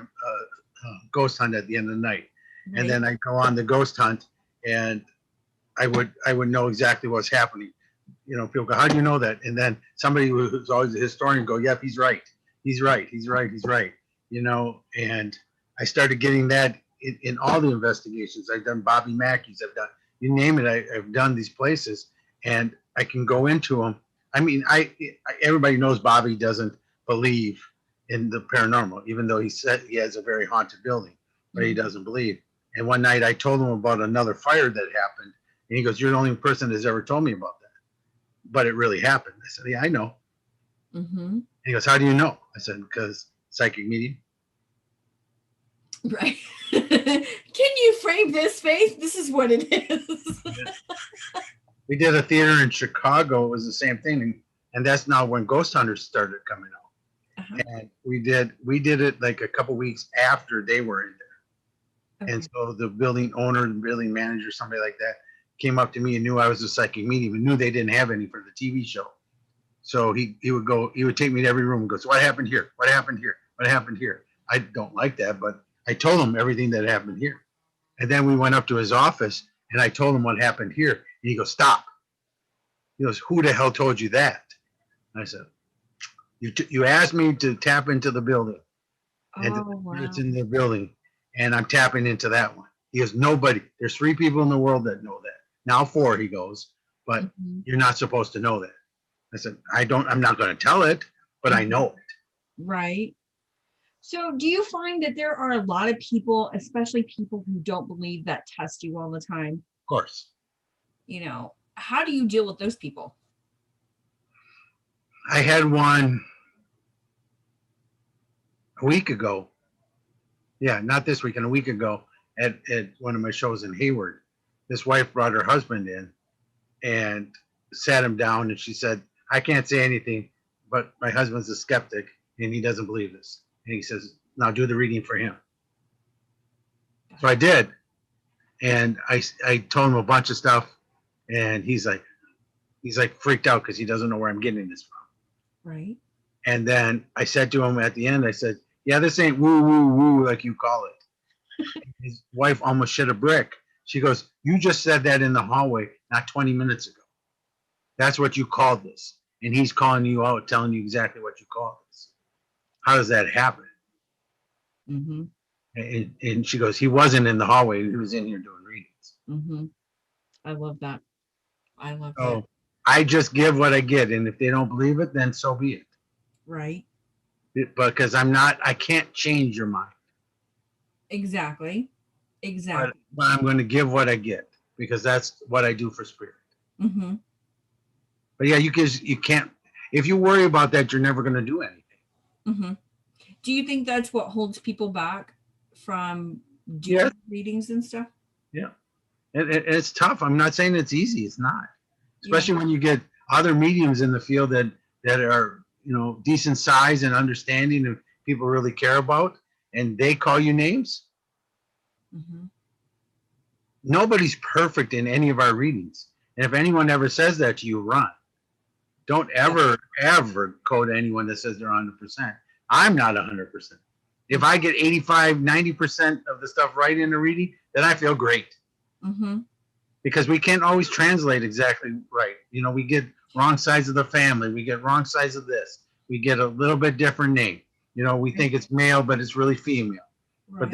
ghost hunt at the end of the night. Right? And then I go on the ghost hunt and I would know exactly what's happening. You know, people go, how do you know that? And then somebody who's always a historian go, yep, he's right. He's right. He's right. He's right. You know, and I started getting that in all the investigations. I've done Bobby Mackey's. I've done, you name it. I've done these places and I can go into them. I mean, everybody knows Bobby doesn't believe in the paranormal, even though he said he has a very haunted building, but he doesn't believe. And one night I told him about another fire that happened. And he goes, you're the only person that's ever told me about that. But it really happened. I said, yeah, I know. Mm-hmm. And he goes, how do you know? I said, because psychic medium. Right. Can you frame this, Faith? This is what it is. We did a theater in Chicago. It was the same thing. And that's now when Ghost Hunters started coming out. Uh-huh. And we did it like a couple weeks after they were in there. Okay. And so the building owner, the building manager, somebody like that, came up to me and knew I was a psychic medium and knew they didn't have any for the TV show. So he would take me to every room and go, so what happened here? What happened here? What happened here? I don't like that, but I told him everything that happened here. And then we went up to his office and I told him what happened here. And he goes, stop. He goes, who the hell told you that? And I said, you asked me to tap into the building. And it's in the building. And I'm tapping into that one. He goes, nobody. There's 3 people in the world that know that. Now 4, he goes, but you're not supposed to know that. I said, I'm not going to tell it, but I know it. Right. So do you find that there are a lot of people, especially people who don't believe, that test you all the time? Of course. You know, how do you deal with those people? I had one a week ago. Yeah, not this weekend, a week ago at one of my shows in Hayward. This wife brought her husband in and sat him down and she said, I can't say anything, but my husband's a skeptic and he doesn't believe this. And he says, now do the reading for him. So I did. And I told him a bunch of stuff and he's like freaked out because he doesn't know where I'm getting this from. Right. And then I said to him at the end, I said, yeah, this ain't woo, woo, woo, like you call it. His wife almost shit a brick. She goes, you just said that in the hallway not 20 minutes ago. That's what you called this. And he's calling you out, telling you exactly what you called this. How does that happen? Mm-hmm. And she goes, he wasn't in the hallway. He was in here doing readings. Mm-hmm. I love that. So I just give what I get. And if they don't believe it, then so be it. Right. Because I can't change your mind. Exactly. But I'm going to give what I get because that's what I do for spirit. Mm-hmm. But yeah, you can't, if you worry about that, you're never going to do anything. Mm-hmm. Do you think that's what holds people back from doing readings and stuff? Yeah. It's tough. I'm not saying it's easy. It's not. Especially when you get other mediums in the field that are, decent size and understanding and people really care about, and they call you names. Mm-hmm. nobody's perfect in any of our readings. And if anyone ever says that to you, run. Don't ever, ever quote anyone that says they're 100%. I'm not 100%. If I get 85, 90% of the stuff right in the reading, then I feel great. Mm-hmm. Because we can't always translate exactly right. You know, we get wrong sides of the family. We get wrong sides of this. We get a little bit different name. You know, we think it's male, but it's really female. Right. But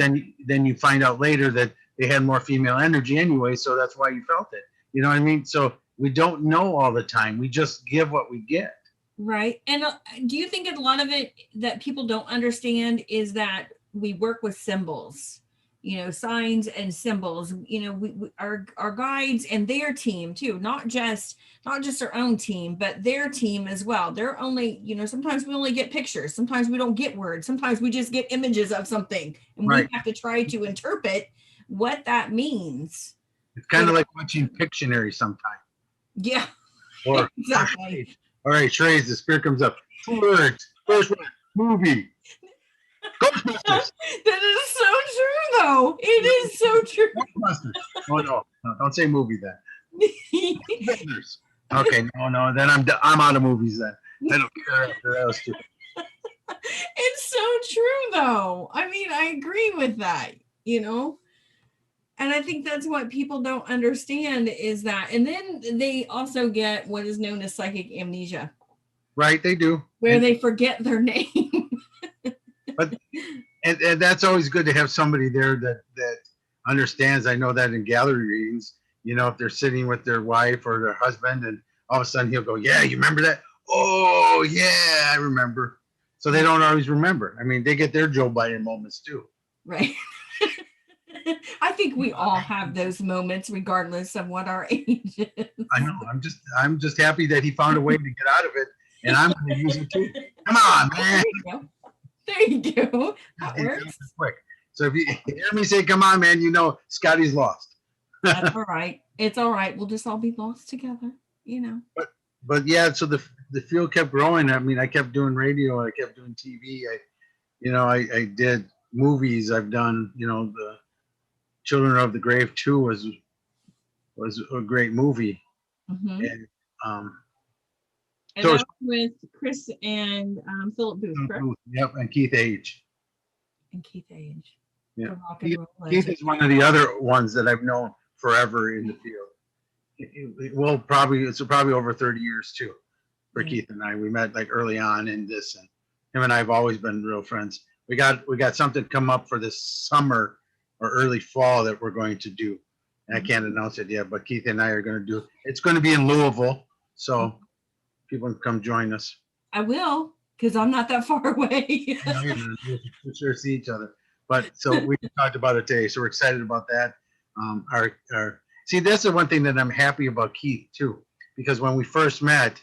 then you find out later that they had more female energy anyway, so that's why you felt it. You know what I mean? So we don't know all the time. We just give what we get. Right. And do you think a lot of it that people don't understand is that we work with symbols, you know, signs and symbols, you know, we our guides and their team too, not just our own team, but their team as well. They're only, you know, sometimes we only get pictures. Sometimes we don't get words. Sometimes we just get images of something and Right. we have to try to interpret what that means. It's kind of like watching Pictionary sometimes. Yeah. Or exactly. All right, Shrey's, the spirit comes up. 2 words. First one, movie. Ghostbusters. That is so true, though. It is so true. Ghostbusters. Oh no, don't say movie then. Ghostbusters. Okay, no, then I'm out of movies then. I don't care after those two. It's so true, though. I mean, I agree with that, you know? And I think that's what people don't understand is that, and then they also get what is known as psychic amnesia. Right, they do. Where they forget their name. But and that's always good to have somebody there that understands. I know that in gallery readings, you know, if they're sitting with their wife or their husband and all of a sudden he'll go, yeah, you remember that? Oh, yeah, I remember. So they don't always remember. I mean, they get their Joe Biden moments too. Right. I think we all have those moments, regardless of what our age is. I know. I'm just happy that he found a way to get out of it, and I'm going to use it too. Come on, man. There you go. That works. Quick. So if you hear me say, "Come on, man," you know Scotty's lost. That's all right. It's all right. We'll just all be lost together. You know. But yeah. So the field kept growing. I mean, I kept doing radio. I kept doing TV. I did movies. I've done. You know, the Children of the Grave 2 was a great movie. Mm-hmm. And so that was with Chris and Philip Booth, correct? Yep, and Keith Age. Yeah. Keith is one of the other ones that I've known forever in the field. It's probably over 30 years too for Keith and I. We met like early on in this, and him and I have always been real friends. We got something come up for this summer or early fall that we're going to do. And I can't announce it yet, but Keith and I are going to do. It's going to be in Louisville, so people can come join us. I will, because I'm not that far away. We'll sure see each other. But so we talked about it today, so we're excited about that. See, that's the one thing that I'm happy about Keith too, because when we first met,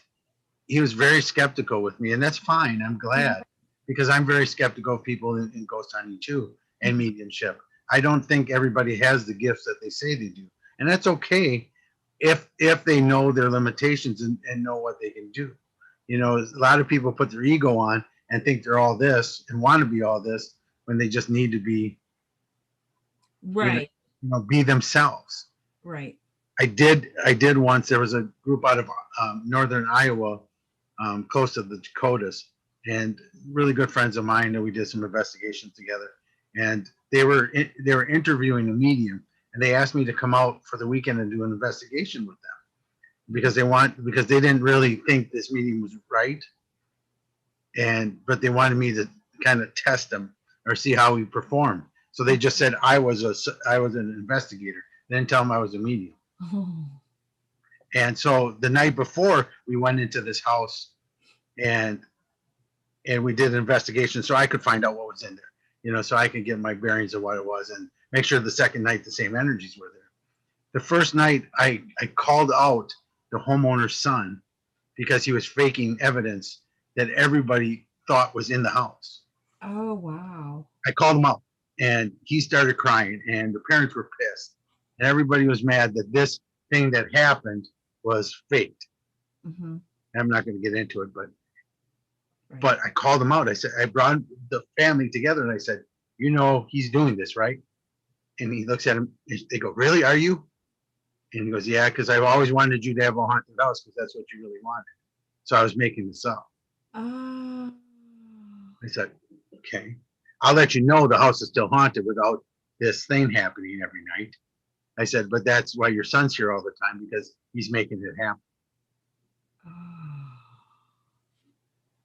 he was very skeptical with me, and that's fine. I'm glad because I'm very skeptical of people in ghost hunting too and mediumship. I don't think everybody has the gifts that they say they do. And that's okay if they know their limitations and know what they can do. You know, a lot of people put their ego on and think they're all this and want to be all this when they just need to be, right. Be themselves. Right. I did once. There was a group out of northern Iowa, close to the Dakotas, and really good friends of mine that we did some investigations together. And they were interviewing a medium, and they asked me to come out for the weekend and do an investigation with them because they didn't really think this medium was right, but they wanted me to kind of test him or see how he performed. So they just said I was an investigator. They didn't tell them I was a medium. Oh. And so the night before, we went into this house, and we did an investigation so I could find out what was in there. So I could get my bearings of what it was and make sure the second night the same energies were there. The first night I called out the homeowner's son because he was faking evidence that everybody thought was in the house. Oh, wow. I called him out and he started crying and the parents were pissed. And everybody was mad that this thing that happened was faked. Mm-hmm. I'm not going to get into it, but I called him out. I said, I brought the family together and I said, he's doing this, right? And he looks at him. They go, "Really? Are you?" And he goes, "Yeah, because I've always wanted you to have a haunted house because that's what you really wanted. So I was making this up." Oh. I said, "Okay, I'll let you know the house is still haunted without this thing happening every night." I said, "But that's why your son's here all the time because he's making it happen." Oh.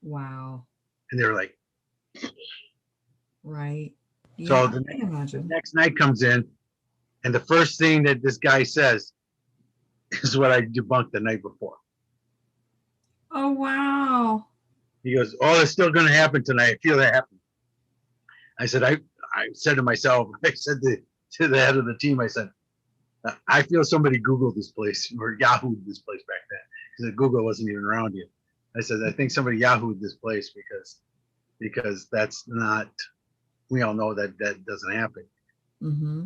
Wow. And they were like, Right. so Yeah, I can the imagine. next night comes in, and the first thing that this guy says is what I debunked the night before. Oh, wow. He goes, "Oh, it's still going to happen tonight. I feel that happen." I said, I said to myself, I said to the head of the team, I said, "I feel somebody Googled this place or Yahooed this place back then because Google wasn't even around yet." I said, "I think somebody Yahooed this place because that's not, we all know that that doesn't happen." Mm-hmm.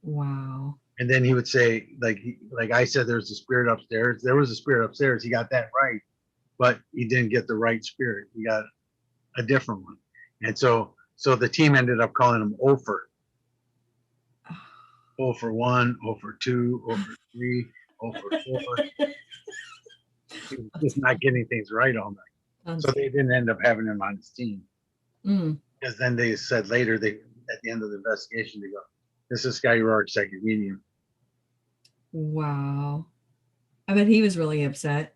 Wow. And then he would say, like I said, there's a spirit upstairs. There was a spirit upstairs. He got that right, but he didn't get the right spirit. He got a different one. And so the team ended up calling him Ofer. 0 for 1, 0 for 2, 0 for 3, 0 for 4. He was just not getting things right all night. So they didn't end up having him on his team. Because then they said later, at the end of the investigation, they go, "This is Scotty Rorek, Psychic Medium." Wow. I bet he was really upset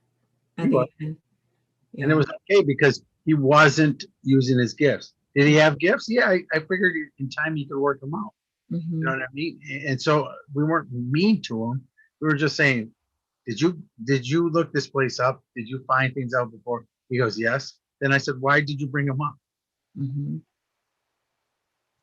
at He the was. end. Yeah. And it was okay because he wasn't using his gifts. Did he have gifts? Yeah, I figured in time he could work them out. Mm-hmm. You know what I mean? And so we weren't mean to him. We were just saying, did you look this place up? Did you find things out before? He goes, "Yes." Then I said, "Why did you bring them up? Mm-hmm.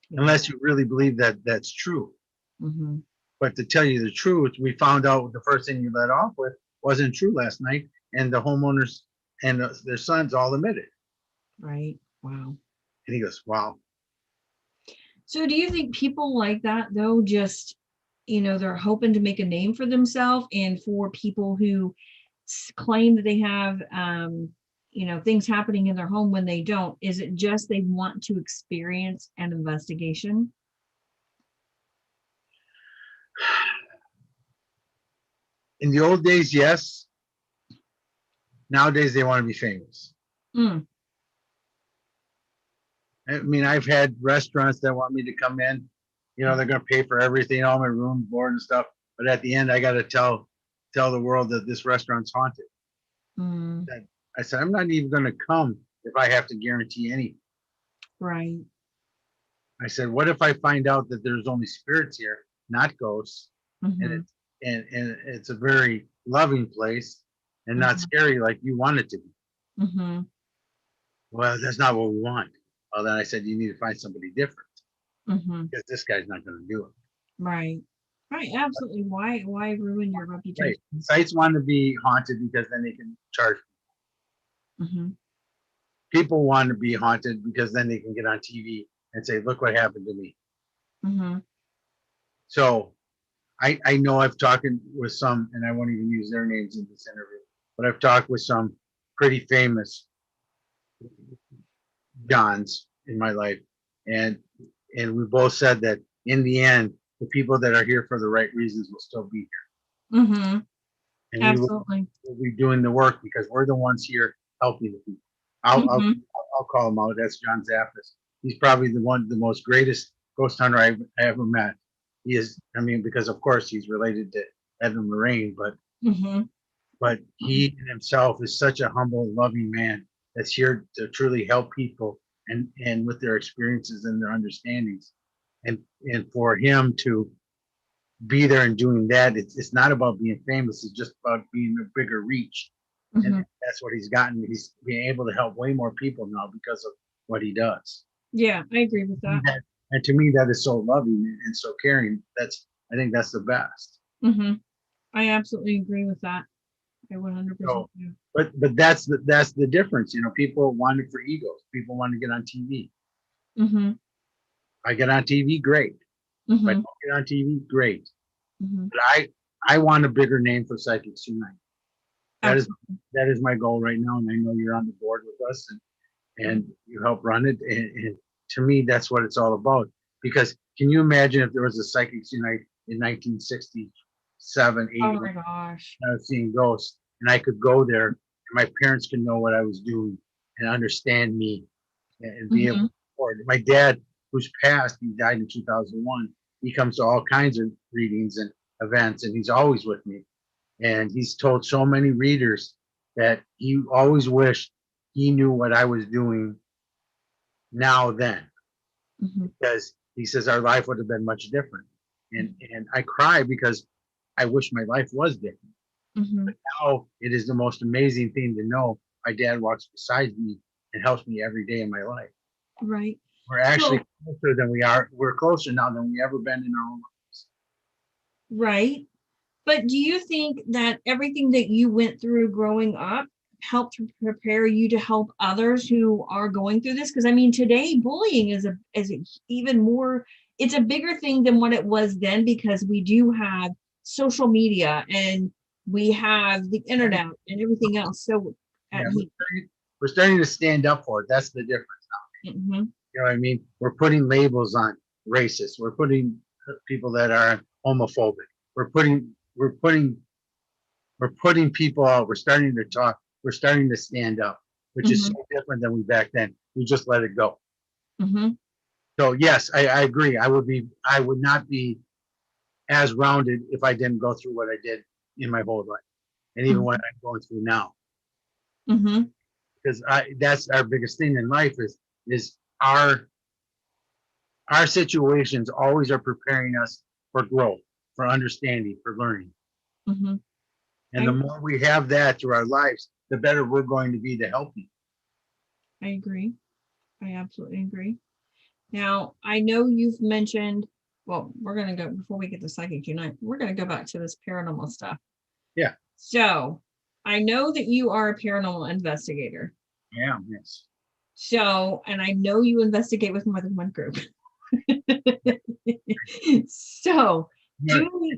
Yeah. Unless you really believe that that's true." Mm-hmm. But to tell you the truth, we found out the first thing you let off with wasn't true last night, and the homeowners and their sons all admitted. Right. Wow. And he goes, "Wow." So do you think people like that though, just, they're hoping to make a name for themselves and for people who claim that they have, things happening in their home when they don't? Is it just they want to experience an investigation? In the old days, yes. Nowadays, they want to be famous. Mm. I mean, I've had restaurants that want me to come in. They're going to pay for everything, all my room, board, and stuff. But at the end, I got to tell the world that this restaurant's haunted. Mm. I said, I'm not even going to come if I have to guarantee anything. Right. I said, what if I find out that there's only spirits here, not ghosts, Mm-hmm. and it's a very loving place and not scary like you want it to be? Mm-hmm. Well, that's not what we want. Well, then I said, you need to find somebody different Mm-hmm. because this guy's not going to do it. Right. Right. Absolutely. Why ruin your reputation? Right. Sites want to be haunted because then they can charge. Mm-hmm. People want to be haunted because then they can get on TV and say, "Look what happened to me." Mm-hmm. So I know I've talked with some, and I won't even use their names in this interview, but I've talked with some pretty famous Johns in my life, and we both said that in the end, the people that are here for the right reasons will still be here, Mm-hmm. and Absolutely. we'll be doing the work because we're the ones here helping the people. I'll call him out. That's John Zaffis. He's probably the most greatest ghost hunter I ever met. He is. I mean, because of course he's related to Edwin Lorraine, but he in himself is such a humble, loving man that's here to truly help people and with their experiences and their understandings, and for him to be there and doing that, it's not about being famous. It's just about being a bigger reach. Mm-hmm. And that's what he's gotten. He's being able to help way more people now because of what he does. Yeah, I agree with that. And to me, that is so loving and so caring. I think that's the best. Mm-hmm. I absolutely agree with that. I 100% do. But that's the difference. People want it for egos. People want to get on TV. Mm-hmm. I get on TV, great. If I don't get on TV, great. But I want a bigger name for Psychics tonight. That is my goal right now, and I know you're on the board with us, and you help run it. And to me, that's what it's all about. Because can you imagine if there was a Psychics Unite in 1967, 8, Oh when my gosh. I was seeing ghosts, and I could go there, and my parents could know what I was doing and understand me and be able Hmm. to support it. My dad, who's passed, he died in 2001. He comes to all kinds of readings and events, and he's always with me. And he's told so many readers that he always wished he knew what I was doing now then, Hmm. because he says our life would have been much different. And I cry because I wish my life was different. Hmm. But now it is the most amazing thing to know my dad walks beside me and helps me every day in my life. Right. We're actually So, closer than we are. We're closer now than we ever been in our own lives. right. But do you think that everything that you went through growing up helped to prepare you to help others who are going through this? Because I mean, today bullying is even more. It's a bigger thing than what it was then because we do have social media and we have the internet and everything else. So, Yeah, we're starting to stand up for it. That's the difference. mhm, You know what I mean? We're putting labels on racists. We're putting people that are homophobic. We're putting people out. We're starting to talk. We're starting to stand up, which is so mhm, different than we back then. We just let it go. mhm, So yes, I agree. I would not be as rounded if I didn't go through what I did in my whole life, and even what mhm, I'm going through now. mhm, Because that's our biggest thing in life is our situations always are preparing us for growth, for understanding, for learning. mhm. And the I more we have that through our lives, the better we're going to be to help you. I agree. I absolutely agree. Now, I know you've mentioned, well, we're going to go before we get to Psychic Unite, we're going to go back to this paranormal stuff. Yeah. So, I know that you are a paranormal investigator. Yeah. Yes. So, and I know you investigate with more than one group. So, Yeah, do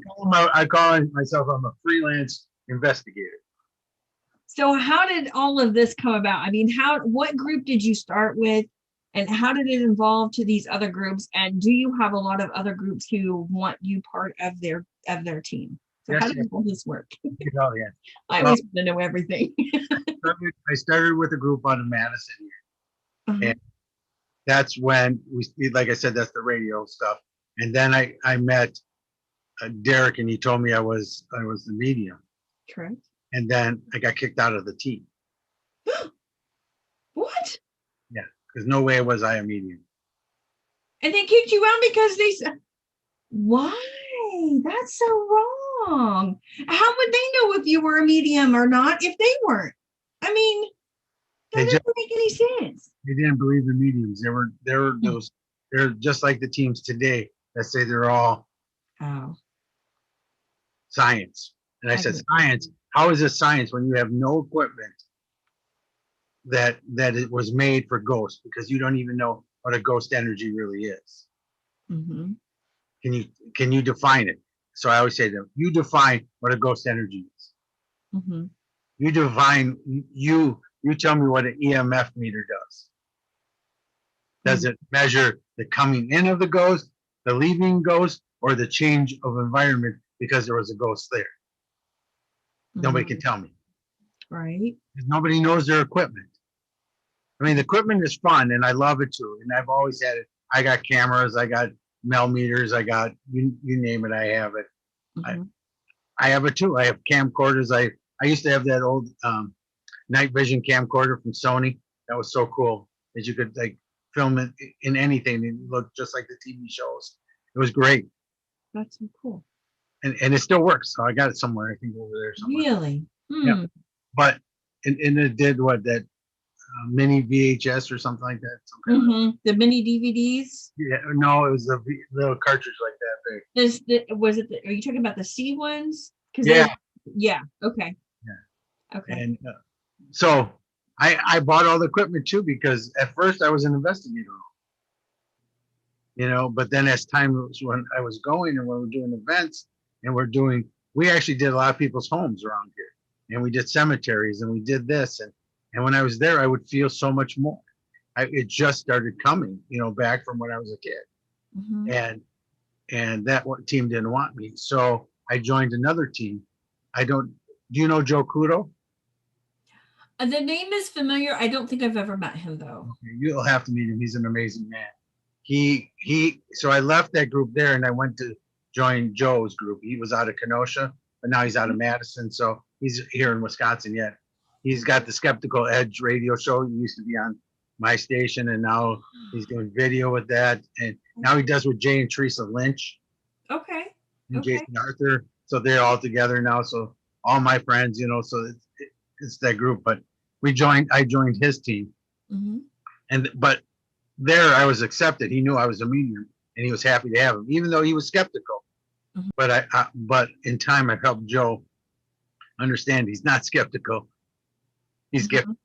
I call myself, I'm a freelance investigator. so how did all of this come about? I mean, what group did you start with and how did it evolve to these other groups? And do you have a lot of other groups who want you part of their team? So how Yes, does all this work? oh, yeah. I Well, always want to know everything. I started with a group out of Madison here, Uh-huh. and that's when like I said, that's the radio stuff. And then I met Derek, and he told me I was the medium, Correct. and then I got kicked out of the team. What? Yeah, because no way was I a medium. And they kicked you out because they said, why? That's so wrong. How would they know if you were a medium or not if they weren't? I mean, that They just doesn't make any sense. they didn't believe in mediums. They were those. They're just like the teams today that say they're all Oh, science. And I I said, get science? How is it science when you have no equipment that it was made for ghosts? Because you don't even know what a ghost energy really is. mm-hmm. Can you define it? So I always say to them, you define what a ghost energy is. Mm-hmm. You define you tell me what an EMF meter does. Does it measure the coming in of the ghost, the leaving ghost, or the change of environment because there was a ghost there? Nobody Mm-hmm. can tell me. Right. Because nobody knows their equipment. I mean, the equipment is fun and I love it too. And I've always had it. I got cameras, I got mel meters, I got you name it, I have it. I, Mm-hmm. I have it too. I have camcorders. I used to have that old night vision camcorder from Sony. That was so cool that you could like film it in anything and it looked just like the TV shows. It was great. That's so cool. And it still works. So I got it somewhere, I think over there somewhere. Really? Yeah. Hmm. But and it did what that mini VHS or something like that. Some kind of, Mm-hmm. The mini DVDs. yeah, no, it was a little cartridge like that big. Are you talking about the C ones? Because Yeah, yeah. Okay. yeah. Okay. And so I bought all the equipment too because at first I was an investigator, but then as time was when I was going and when we were doing events and we actually did a lot of people's homes around here and we did cemeteries and we did this and when I was there I would feel so much more. It just started coming, back from when I was a kid. Mm-hmm. and that team didn't want me, so I joined another team. Do you know Joe Kudo? The name is familiar. I don't think I've ever met him though. Okay, you'll have to meet him. He's an amazing man. So I left that group there and I went to join Joe's group. He was out of Kenosha, but now he's out of Madison, so he's here in Wisconsin yet. He's got the Skeptical Edge radio show. He used to be on my station, and now he's doing video with that. And now he does with Jay and Teresa Lynch Okay. and Okay. Jason Arthur. So they're all together now. So all my friends, so it's that group. But I joined his team, Mm-hmm. but there I was accepted. He knew I was a medium, and he was happy to have him, even though he was skeptical. Mhm. But in time, I've helped Joe understand he's not skeptical. He's Mhm. gifted.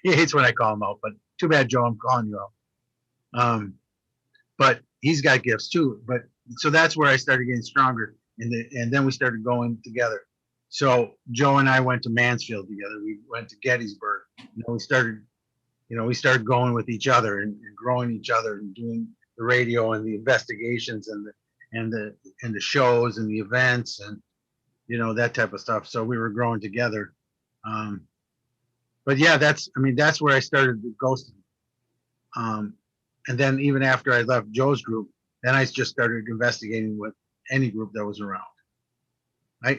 He hates when I call him out, but too bad, Joe. I'm calling you out. But he's got gifts too. But so that's where I started getting stronger, and then we started going together. So Joe and I went to Mansfield together. We went to Gettysburg. We started going with each other and growing each other and doing the radio and the investigations and the shows and the events and that type of stuff. So we were growing together. But yeah, that's where I started the ghosting. And then even after I left Joe's group, then I just started investigating with any group that was around. I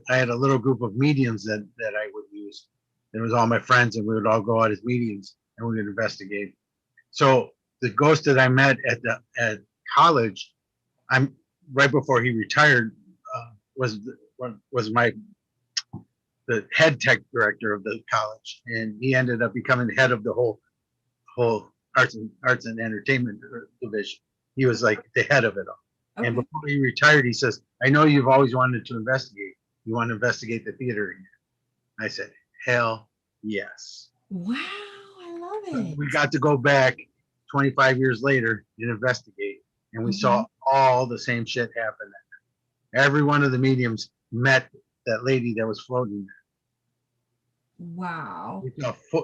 had a little group of mediums that I would use. It was all my friends, and we would all go out as mediums and we would investigate. So the ghost that I met at college, I'm right before he retired, was the head tech director of the college, and he ended up becoming the head of the whole arts and entertainment division. He was like the head of it all. Okay. And before he retired, he says, "I know you've always wanted to investigate. You want to investigate the theater again." I said, "Hell yes." Wow, I love it. We got to go back 25 years later and investigate, and we saw all the same shit happen. Every one of the mediums met that lady that was floating there. Wow.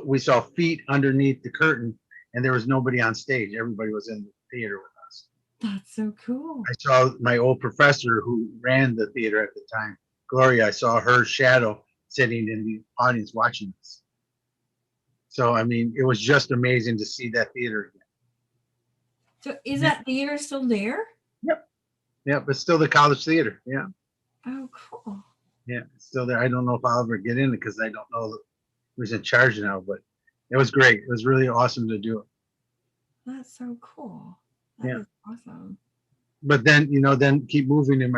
We saw feet underneath the curtain, and there was nobody on stage. Everybody was in the theater with us. That's so cool. I saw my old professor who ran the theater at the time, Gloria. I saw her shadow sitting in the audience watching us. So, it was just amazing to see that theater again. So is that theater still there? Yep. Yeah, but still the college theater. Yeah. Oh, cool. Yeah, it's still there. I don't know if I'll ever get in it because I don't know who's in charge now, but it was great. It was really awesome to do it. That's so cool. That is awesome. But then, then keep moving in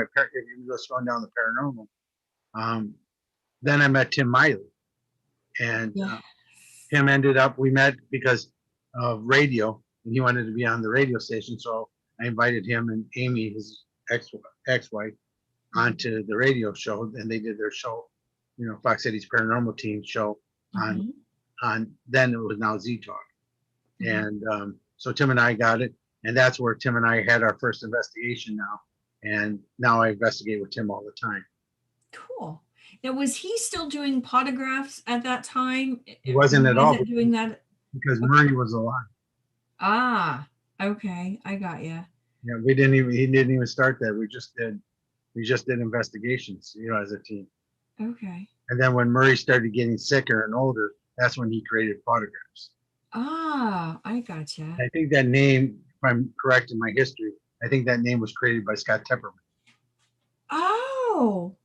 just going down the paranormal. Then I met Tim Miley, and Tim we met because of radio, and he wanted to be on the radio station. So I invited him and Amy, his ex-wife, onto the radio show, and they did their show, Fox City's Paranormal Team show on then it was now Z Talk. And so Tim and I got it, and that's where Tim and I had our first investigation now. And now I investigate with Tim all the time. Cool. Now, was he still doing potographs at that time? He wasn't at all doing that because Murray was alive. Ah, okay, I got you. Yeah, he didn't even start that. We just did investigations, as a team. Okay. And then when Murray started getting sicker and older, that's when he created photographs. Ah, I gotcha. I think that name, if I'm correct in my history, I think that name was created by Scott Tepperman. Oh.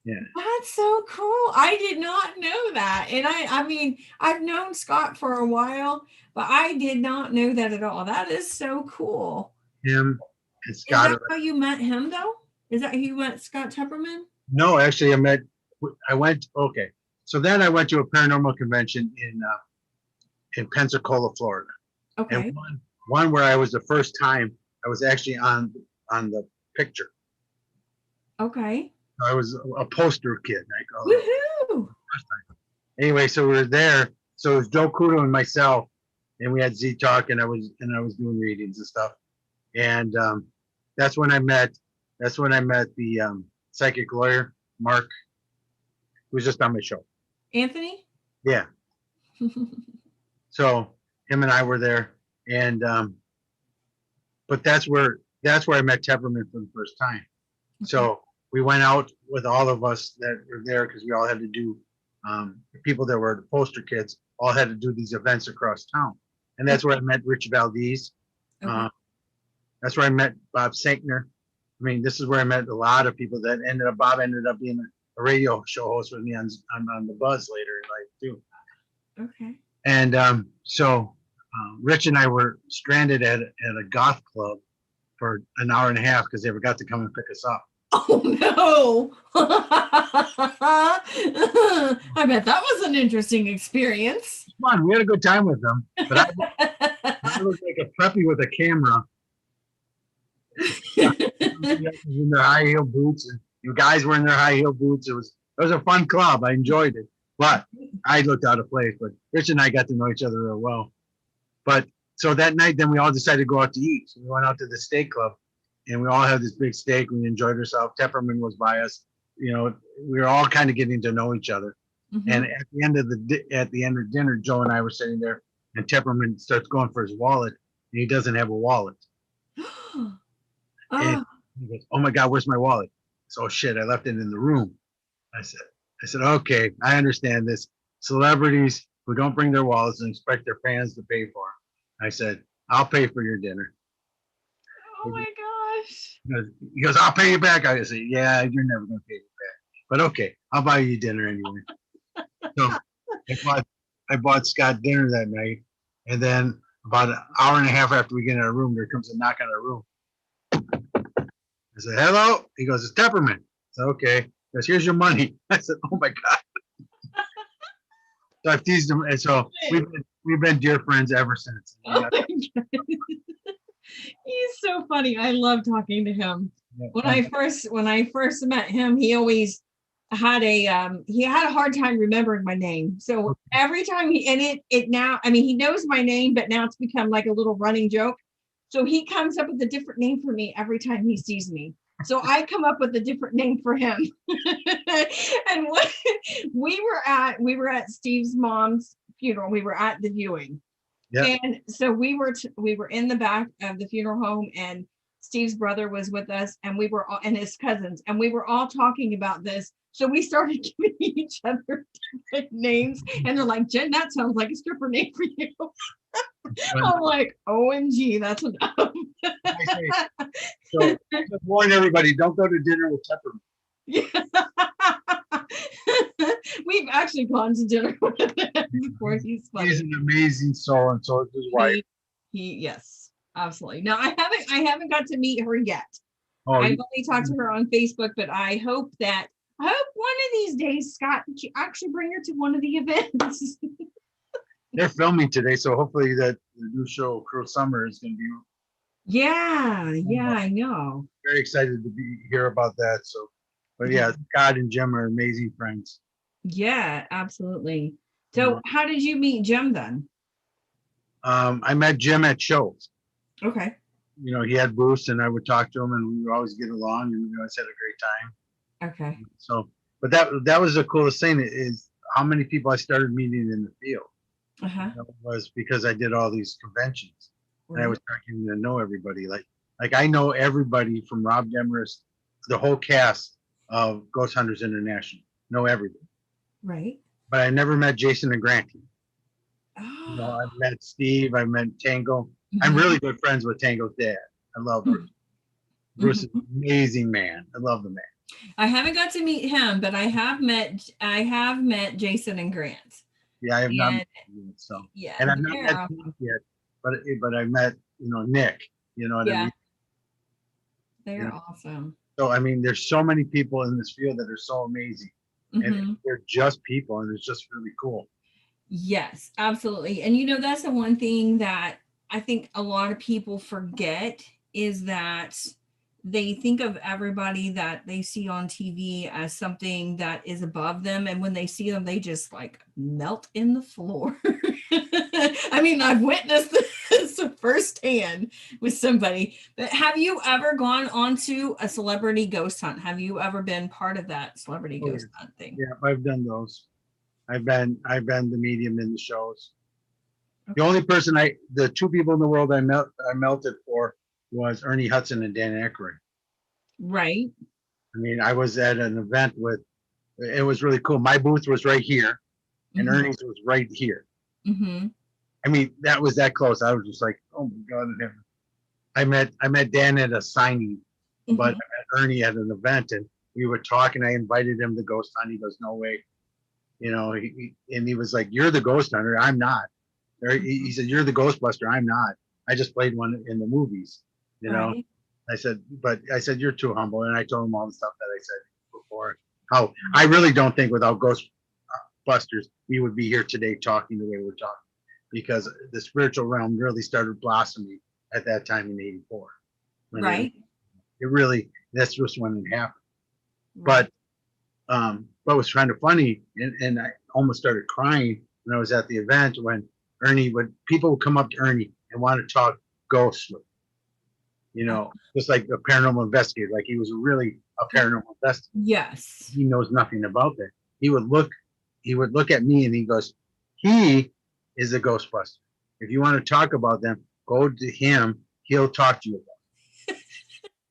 Yeah. That's so cool. I did not know that. And I've known Scott for a while, but I did not know that at all. That is so cool. Him and Scott. Is that how you met him though? Is that how you met Scott Tepperman? No, actually okay. So then I went to a paranormal convention in Pensacola, Florida. Okay. And one where I was the first time I was actually on the picture. Okay. I was a poster kid. Woohoo! Anyway, so we were there. So it was Joe Kudo and myself, and we had Z Talk, and I was doing readings and stuff. And that's when I met the psychic lawyer, Mark, who was just on my show. Anthony? Yeah. So him and I were there, and but that's where I met Tepperman for the first time. So we went out with all of us that were there because we all had to do, the people that were the poster kids all had to do these events across town. And that's where I met Rich Valdez. Okay. That's where I met Bob Sankner. I mean, this is where I met a lot of people that Bob ended up being a radio show host with me on the Buzz later in life too. Okay. And so Rich and I were stranded at a goth club for an hour and a half because they forgot to come and pick us up. Oh no! I bet that was an interesting experience. Fun. We had a good time with them, but I was like a preppy with a camera. In their high heel boots, and you guys were in their high heel boots. It was a fun club. I enjoyed it, but I looked out of place. But Rich and I got to know each other real well. But so that night, then we all decided to go out to eat. So we went out to the steak club, and we all had this big steak. We enjoyed ourselves. Tepperman was by us. You know, we were all kind of getting to know each other. Mm-hmm. And at the end of dinner, Joe and I were sitting there, and Tepperman starts going for his wallet, and he doesn't have a wallet. And he goes, "Oh my God, where's my wallet?" So shit, I left it in the room. I said, okay, I understand this. Celebrities who don't bring their wallets and expect their fans to pay for them. I said, "I'll pay for your dinner." Oh my gosh. He goes, "I'll pay you back." I said, "Yeah, you're never going to pay me back. But okay, I'll buy you dinner anyway." So I bought Scott dinner that night. And then about an hour and a half after we get in our room, there comes a knock on our room. I said, "Hello." He goes, "It's Tepperman." I said, "Okay." He goes, "Here's your money." I said, "Oh my God." So I've teased him. And so we've been dear friends ever since. Oh my God. He's so funny. I love talking to him. When I first met him, he always had a hard time remembering my name. So every time it now, I mean, he knows my name, but now it's become like a little running joke. So he comes up with a different name for me every time he sees me. So I come up with a different name for him. And we were at Steve's mom's funeral. We were at the viewing. Yep. And so we were in the back of the funeral home, and Steve's brother was with us, and we were all, and his cousins, and we were all talking about this. So we started giving each other different names, and they're like, "Jen, that sounds like a stripper name for you." I'm like, "OMG, that's enough." So warn everybody, don't go to dinner with Tepperman. Yeah. We've actually gone to dinner with him before. He's funny. He's an amazing soul, and so is his wife. Yes, absolutely. No, I haven't got to meet her yet. Oh, I've only talked to her on Facebook, but I hope one of these days, Scott, you actually bring her to one of the events. They're filming today, so hopefully that the new show, Cruel Summer, is going to be. Yeah, I know. Very excited to hear about that. So, but yeah, Scott and Jim are amazing friends. Yeah, absolutely. So, how did you meet Jim then? I met Jim at shows. Okay. You know, he had booths, and I would talk to him, and we would always get along, and we always had a great time. Okay. So, but that was the coolest thing is how many people I started meeting in the field. That was because I did all these conventions, and I was starting to know everybody. Like I know everybody from Rob Demarest, the whole cast of Ghost Hunters International. Know everybody. Right. But I never met Jason and Granty. Oh. You know, I've met Steve. I met Tango. I'm really good friends with Tango's dad. I love Bruce. Bruce is an amazing man. I love the man. I haven't got to meet him, but I have met Jason and Grant. Yeah, I have not met him, so yeah, and I've not met awesome. Yet, but I met Nick. You know what I mean? They're awesome. So I mean, there's so many people in this field that are so amazing, and they're just people, and it's just really cool. Yes, absolutely. And that's the one thing that I think a lot of people forget is that they think of everybody that they see on TV as something that is above them. And when they see them, they just like melt in the floor. I mean, I've witnessed this firsthand with somebody. But have you ever gone onto a celebrity ghost hunt? Have you ever been part of that celebrity ghost hunt thing? Yeah, I've done those. I've been the medium in the shows. Okay. The only person the two people in the world I melted for was Ernie Hudson and Dan Aykroyd. Right. I mean, I was at an event it was really cool. My booth was right here, and Mm-hmm. Ernie's was right here. Mm-hmm. I mean, that was that close. I was just like, oh my God. I met Dan at a signing, but I met Ernie at an event, and we were talking. I invited him to ghost hunt. He goes, no way. You know, and he was like, you're the ghost hunter. I'm not. Or he said, you're the Ghostbuster. I'm not. I just played one in the movies, you know. Right. I said, you're too humble. And I told him all the stuff that I said before. How I really don't think without Ghostbusters, we would be here today talking the way we're talking, because the spiritual realm really started blossoming at that time in '84. Right. It really, that's just when it happened. Right. But what was kind of funny, and I almost started crying when I was at the event, when people would come up to Ernie and want to talk ghostly, you know, just like a paranormal investigator, like he was really a paranormal investigator. Yes. He knows nothing about that. He would look at me and he goes, he is a Ghostbuster. If you want to talk about them, go to him. He'll talk to you about it.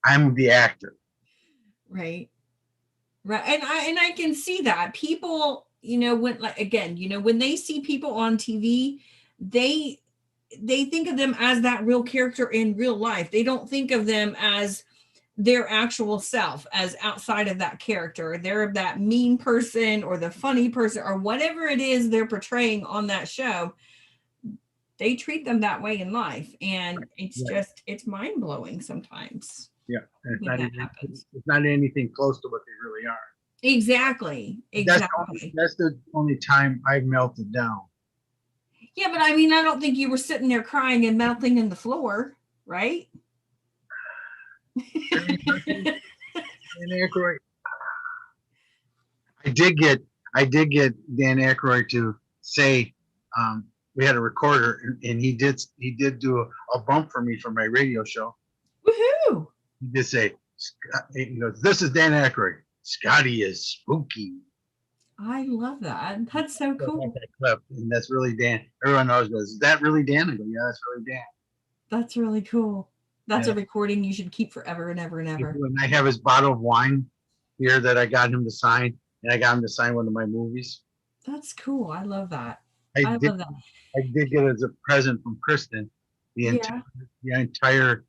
I'm the actor. Right. Right. And I can see that people, you know, when they see people on TV, they think of them as that real character in real life. They don't think of them as their actual self, as outside of that character. They're that mean person or the funny person or whatever it is they're portraying on that show. They treat them that way in life. And it's just, it's mind blowing sometimes. Yeah. It's not anything close to what they really are. Exactly. That's the only time I've melted down. Yeah, but I mean, I don't think you were sitting there crying and melting in the floor, right? I did get Dan Aykroyd to say, we had a recorder, and he did do a bump for me for my radio show. Woohoo! He did say, he goes, this is Dan Aykroyd. Scotty is spooky. I love that. That's so cool. That clip, and that's really Dan. Everyone always goes, is that really Dan? I go, yeah, that's really Dan. That's really cool. That's a recording you should keep forever and ever and ever. And I have his bottle of wine here that I got him to sign, and I got him to sign one of my movies. That's cool. I love that. I did get it as a present from Kristen, the entire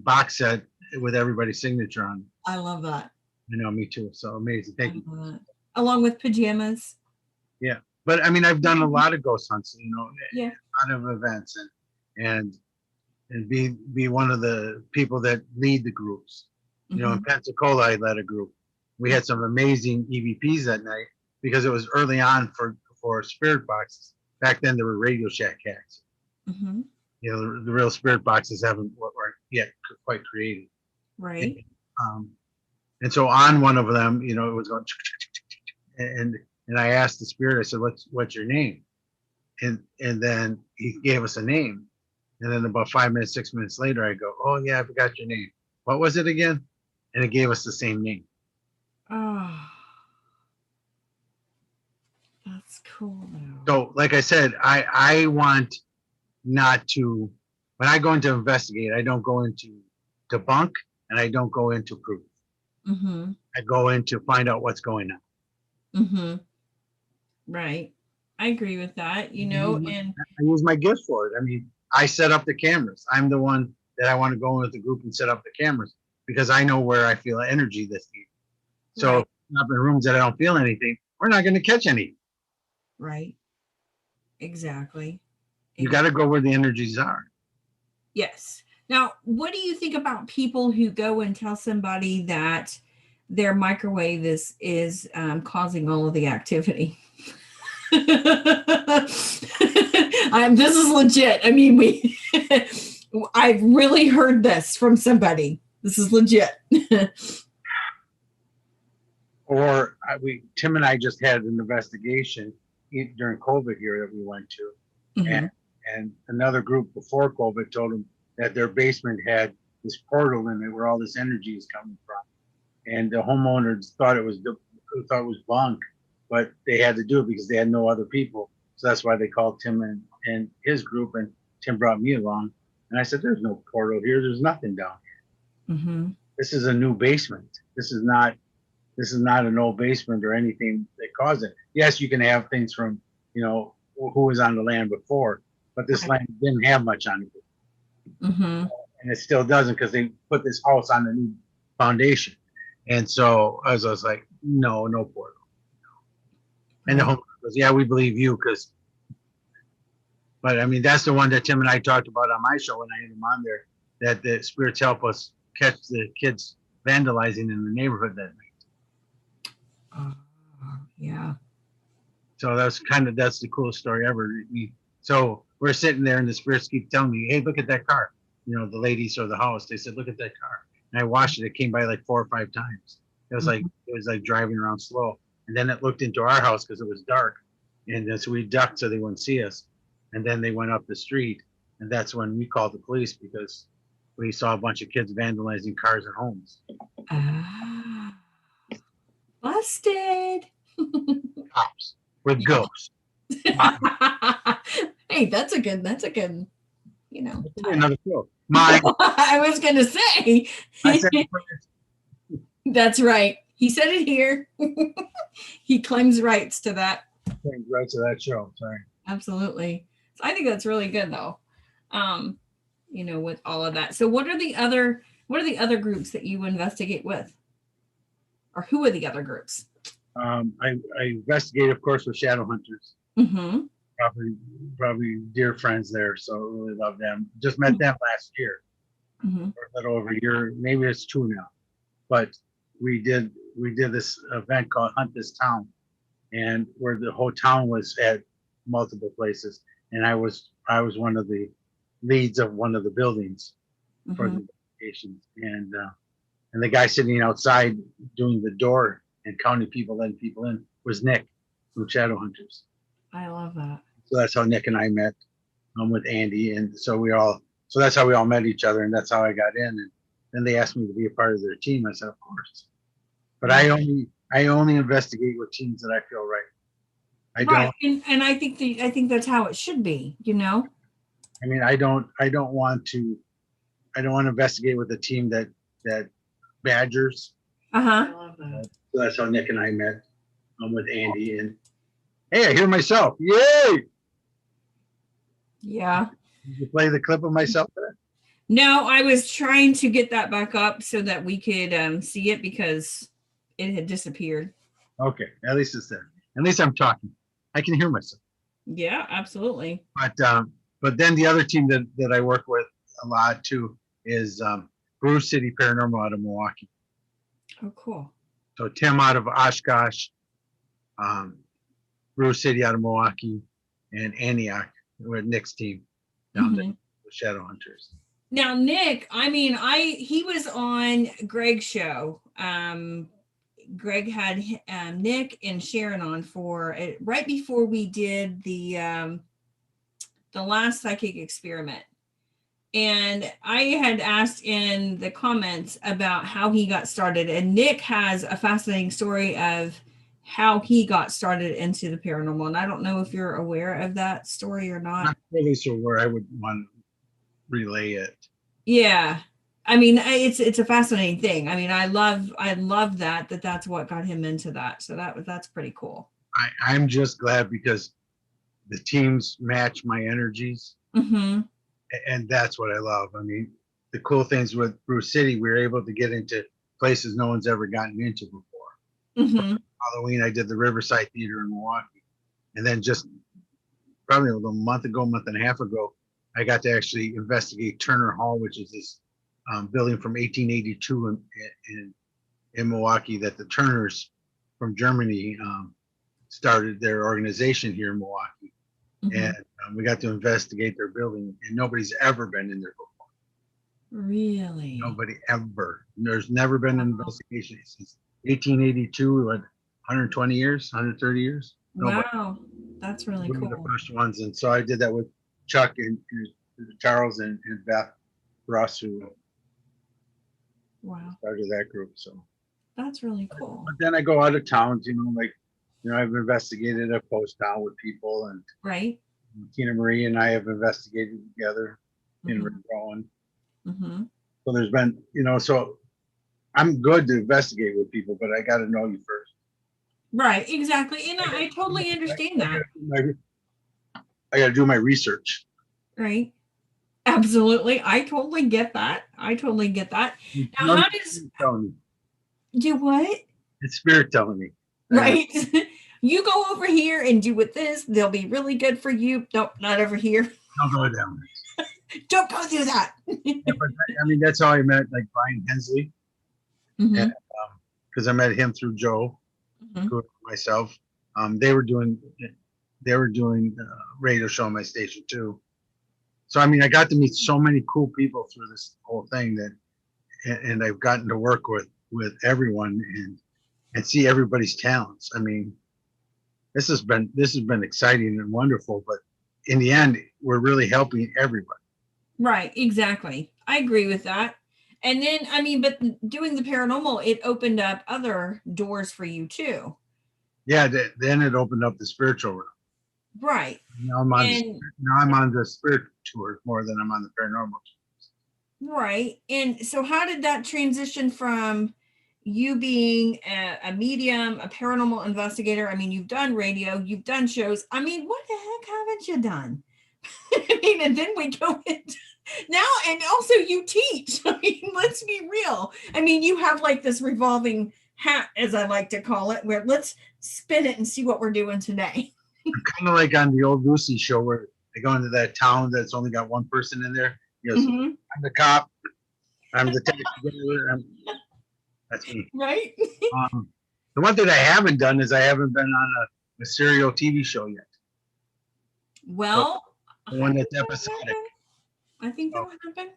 box set with everybody's signature on it. I love that. I know, me too. So amazing. Thank you. Along with pajamas. Yeah. But I mean, I've done a lot of ghost hunts, you know, a lot of events, and be one of the people that lead the groups. You know, in Pensacola, I led a group. We had some amazing EVPs that night because it was early on for spirit boxes. Back then, there were Radio Shack hacks. You know, the real spirit boxes weren't yet quite created. Right. And so on one of them, you know, it was going, and I asked the spirit, I said, what's your name? And then he gave us a name. And then about 5 minutes, 6 minutes later, I go, oh yeah, I forgot your name. What was it again? And it gave us the same name. Oh, that's cool. So like I said, I want not to, when I go into investigate, I don't go into debunk and I don't go into proof. I go in to find out what's going on. Right. I agree with that, you know, and I use my gifts for it. I mean, I set up the cameras. I'm the one that I want to go in with the group and set up the cameras because I know where I feel energy this week. So up in rooms that I don't feel anything, we're not going to catch anything. Right. Exactly. You got to go where the energies are. Yes. Now, what do you think about people who go and tell somebody that their microwave is causing all of the activity? This is legit. I mean, I've really heard this from somebody. This is legit. Or Tim and I just had an investigation during COVID here that we went to, and another group before COVID told them that their basement had this portal in it where all this energy is coming from, and the homeowners thought it was bunk, but they had to do it because they had no other people. So that's why they called Tim and his group, and Tim brought me along. And I said, there's no portal here. There's nothing down here. This is a new basement. This is not an old basement or anything that caused it. Yes, you can have things from, who was on the land before, but this land didn't have much on it. And it still doesn't, because they put this house on a new foundation. And so I was like, no portal. And the homeowner goes, yeah, we believe you, but I mean, that's the one that Tim and I talked about on my show when I had him on there, that the spirits help us catch the kids vandalizing in the neighborhood that night. Yeah. So that's the coolest story ever. So we're sitting there and the spirits keep telling me, hey, look at that car. The ladies or the house, they said, look at that car. And I watched it. It came by like 4 or 5 times. It was like driving around slow. And then it looked into our house because it was dark. And then, so we ducked so they wouldn't see us. And then they went up the street. And that's when we called the police, because we saw a bunch of kids vandalizing cars and homes. Busted. Cops with ghosts. Hey, that's a good, another show. Mine. I was going to say. I said, that's right. He said it here. He claims rights to that. Claims rights to that show. Sorry. Absolutely. So I think that's really good, though. With all of that. So what are the other groups that you investigate with? Or who are the other groups? I investigate, of course, with shadow hunters. Probably dear friends there, so I really love them. Just met them last year, for a little over a year, maybe it's 2 now. But we did this event called Hunt This Town, and where the whole town was at multiple places, and I was one of the leads of one of the buildings for the investigations, and the guy sitting outside doing the door and counting people, letting people in, was Nick from Shadow Hunters. I love that. So that's how Nick and I met, with Andy, and so that's how we all met each other, and that's how I got in. And then they asked me to be a part of their team. I said, of course. But I only investigate with teams that I feel right. I don't. And I think that's how it should be. I mean, I don't want to investigate with a team that badgers. I love that. So that's how Nick and I met, with Andy. And hey, I hear myself. Yay! Yeah. Did you play the clip of myself there? No, I was trying to get that back up so that we could see it, because it had disappeared. Okay, at least it's there. At least I'm talking. I can hear myself. Yeah, absolutely. But then the other team that I work with a lot too is Bruce City Paranormal out of Milwaukee. Oh, cool. So Tim out of Oshkosh, Bruce City out of Milwaukee, and Antioch with Nick's team down there, with Shadow Hunters. Now, Nick, he was on Greg's show. Greg had Nick and Sharon on for it right before we did the last psychic experiment. And I had asked in the comments about how he got started. And Nick has a fascinating story of how he got started into the paranormal. And I don't know if you're aware of that story or not. Not really sure where I would want to relay it. Yeah. It's a fascinating thing. I love that's what got him into that. So that's pretty cool. I'm just glad because the teams match my energies. And that's what I love. The cool things with Bruce City, we were able to get into places no one's ever gotten into before. For Halloween, I did the Riverside Theater in Milwaukee. And then just probably a month and a half ago, I got to actually investigate Turner Hall, which is this building from 1882 in Milwaukee that the Turners from Germany started their organization here in Milwaukee. And we got to investigate their building, and nobody's ever been in there before. Really? Nobody ever. There's never been an investigation since 1882, 120 years, 130 years. Nobody. Wow, that's really cool. We were the first ones, and so I did that with Chuck and Charles and Beth Russ, who started that group. So that's really cool. But then I go out of towns, I've investigated a post town with people, and right. Tina Marie and I have investigated together. and we're growing. Mm-hmm. So there's been, so I'm good to investigate with people, but I got to know you first. Right, exactly. And I totally understand that. I got to do my research. Right. Absolutely. I totally get that. I totally get that. Now, how does do what? It's spirit telling me. Right. You go over here and do with this. They'll be really good for you. Nope, not over here. Don't go down. Don't go do that. Yeah, but I mean, that's how I met like Brian Hensley. Mm-hmm. Because I met him through Joe, myself. They were doing a radio show on my station too. So I mean, I got to meet so many cool people through this whole thing and I've gotten to work with everyone and see everybody's talents. I mean, this has been exciting and wonderful, but in the end, we're really helping everybody. Right, exactly. I agree with that. And then, I mean, but doing the paranormal, it opened up other doors for you too. Yeah, then it opened up the spiritual realm. Right. Now I'm on the spiritual tour more than I'm on the paranormal tour. Right. And so how did that transition from you being a medium, a paranormal investigator? I mean, you've done radio, you've done shows. I mean, what the heck haven't you done? I mean, and then we go into now, and also you teach. I mean, let's be real. I mean, you have like this revolving hat, as I like to call it, where let's spin it and see what we're doing today. I'm kind of like on the old Lucy show where they go into that town that's only got one person in there. He goes, I'm the cop. I'm the taxi driver. That's me. Right. The one thing I haven't done is I haven't been on a serial TV show yet. Well, the one that's episodic. I think that will happen.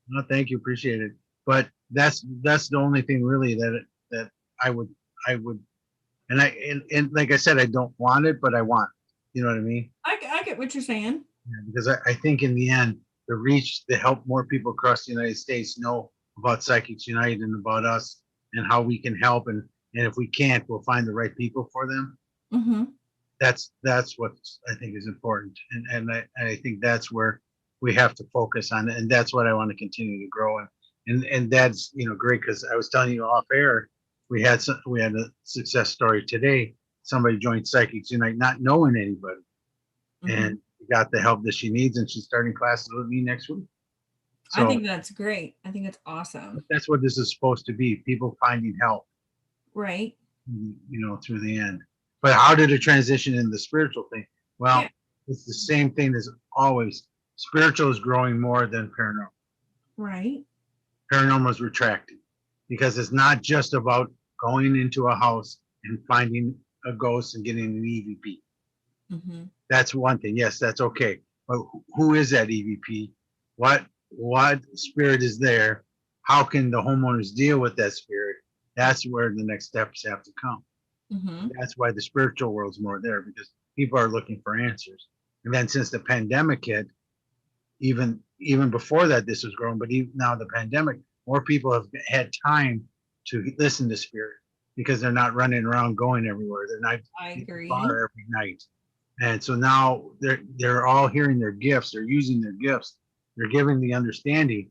No, thank you, appreciate it. But that's the only thing really that I would, and like I said, I don't want it, but I want it. You know what I mean? I get what you're saying. Yeah, because I think in the end, the reach to help more people across the United States know about Psychics Unite and about us and how we can help, and if we can't, we'll find the right people for them. That's what I think is important, and I think that's where we have to focus on it, and that's what I want to continue to grow and that's great, because I was telling you off air, we had a success story today. Somebody joined Psychics Unite not knowing anybody, and got the help that she needs, and she's starting classes with me next week. So, I think that's great. I think it's awesome. That's what this is supposed to be, people finding help. Right. Through the end. But how did it transition into the spiritual thing? Well, it's the same thing as always. Spiritual is growing more than paranormal. Right. Paranormal is retracting, because it's not just about going into a house and finding a ghost and getting an EVP. That's one thing. Yes, that's okay. But who is that EVP? What spirit is there? How can the homeowners deal with that spirit? That's where the next steps have to come. That's why the spiritual world's more there, because people are looking for answers. And then since the pandemic hit, even before that, this was growing, but even now the pandemic, more people have had time to listen to spirit, because they're not running around going everywhere. They're not I agree. Bar every night. And so now they're all hearing their gifts. They're using their gifts. They're giving the understanding,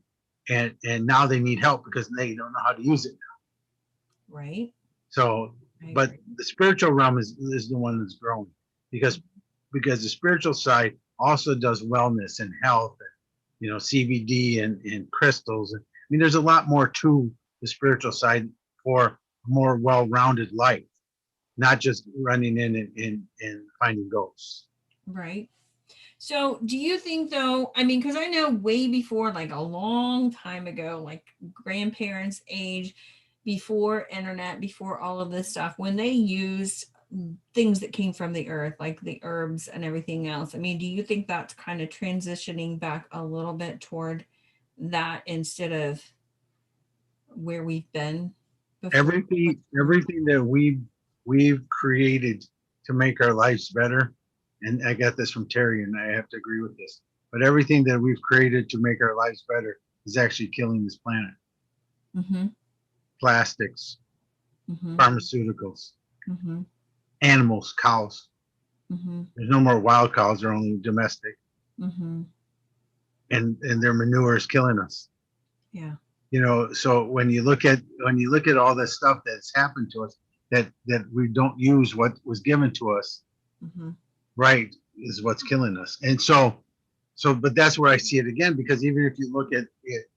and now they need help because they don't know how to use it now. Right. So, but the spiritual realm is the one that's growing, because the spiritual side also does wellness and health, and CBD and crystals. I mean, there's a lot more to the spiritual side for a more well-rounded life, not just running in and finding ghosts. Right. So do you think though, I mean, because I know way before, like a long time ago, like grandparents' age, before internet, before all of this stuff, when they used things that came from the earth, like the herbs and everything else, I mean, do you think that's kind of transitioning back a little bit toward that instead of where we've been before? Everything that we've created to make our lives better, and I got this from Terry, and I have to agree with this, but everything that we've created to make our lives better is actually killing this planet. Plastics, pharmaceuticals, animals, cows. There's no more wild cows, they're only domestic. and their manure is killing us. Yeah. So when you look at all this stuff that's happened to us, that we don't use what was given to us, Mm-hmm. right, is what's killing us. And but that's where I see it again, because even if you look at it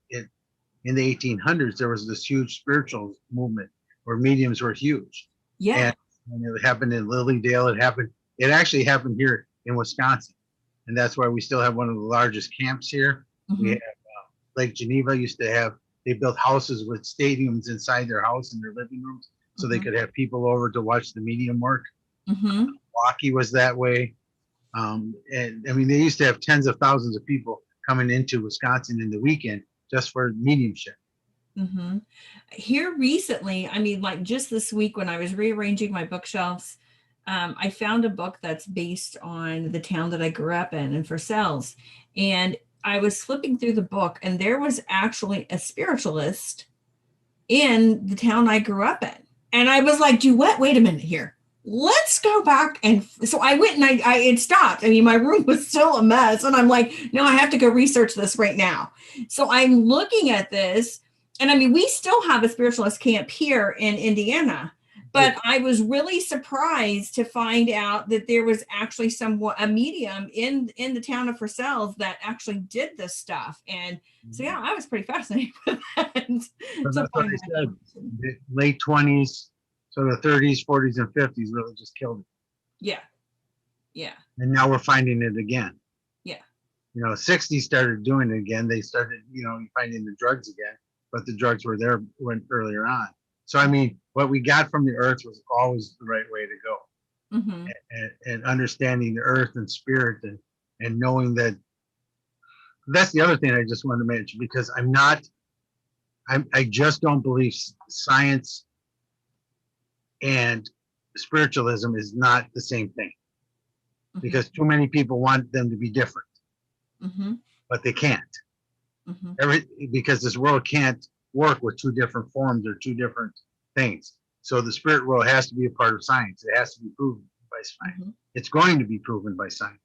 in the 1800s, there was this huge spiritual movement where mediums were huge. Yeah. And it happened in Lilydale. It actually happened here in Wisconsin. And that's why we still have one of the largest camps here. Mm-hmm. We have Lake Geneva they built houses with stadiums inside their house in their living rooms, so they could have people over to watch the medium work. Mm-hmm. Milwaukee was that way. And I mean, they used to have tens of thousands of people coming into Wisconsin in the weekend just for mediumship. Mm-hmm. Here recently, I mean, like just this week when I was rearranging my bookshelves, I found a book that's based on the town that I grew up in Versailles. And I was flipping through the book, and there was actually a spiritualist in the town I grew up in. And I was like, wait a minute here. Let's go back. And so I went and it stopped. I mean, my room was still a mess. And I'm like, no, I have to go research this right now. So I'm looking at this. And I mean, we still have a spiritualist camp here in Indiana. But I was really surprised to find out that there was actually a medium in the town of Versailles that actually did this stuff. And so, yeah, I was pretty fascinated with that. So that's what I said. The late 20s, so the 30s, 40s, and 50s really just killed it. Yeah. Yeah. And now we're finding it again. Yeah. 60s started doing it again. They started, finding the drugs again, but the drugs went earlier on. So, I mean, what we got from the earth was always the right way to go. Mm-hmm. And understanding the earth and spirit and knowing that. That's the other thing I just wanted to mention, because I just don't believe science and spiritualism is not the same thing, because too many people want them to be different, but they can't. Because this world can't work with two different forms or two different things. So the spirit world has to be a part of science. It has to be proven by science. It's going to be proven by science.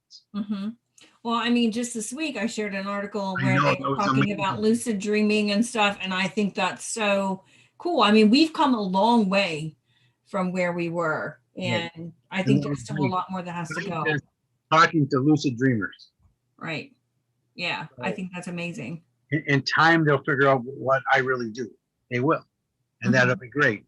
Well, I mean, just this week I shared an article where they were talking about lucid dreaming and stuff, and I think that's so cool. I mean, we've come a long way from where we were, and I think there's still a lot more that has to go. Talking to lucid dreamers. Right. Yeah, I think that's amazing. In time, they'll figure out what I really do. They will, and that'll be great.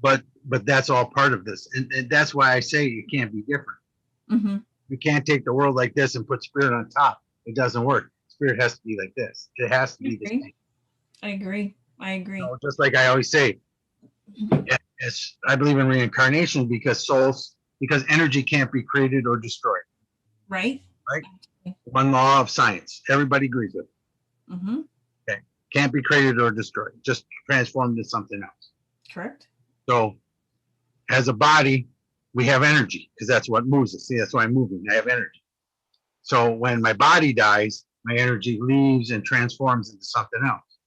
But that's all part of this, and that's why I say it can't be different. You can't take the world like this and put spirit on top. It doesn't work. Spirit has to be like this. It has to be the same. I agree. Just like I always say, I believe in reincarnation because energy can't be created or destroyed. Right. One law of science. Everybody agrees with it. Okay. Can't be created or destroyed. Just transformed into something else. Correct. So, as a body, we have energy because that's what moves us. See, that's why I'm moving. I have energy. So when my body dies, my energy leaves and transforms into something else.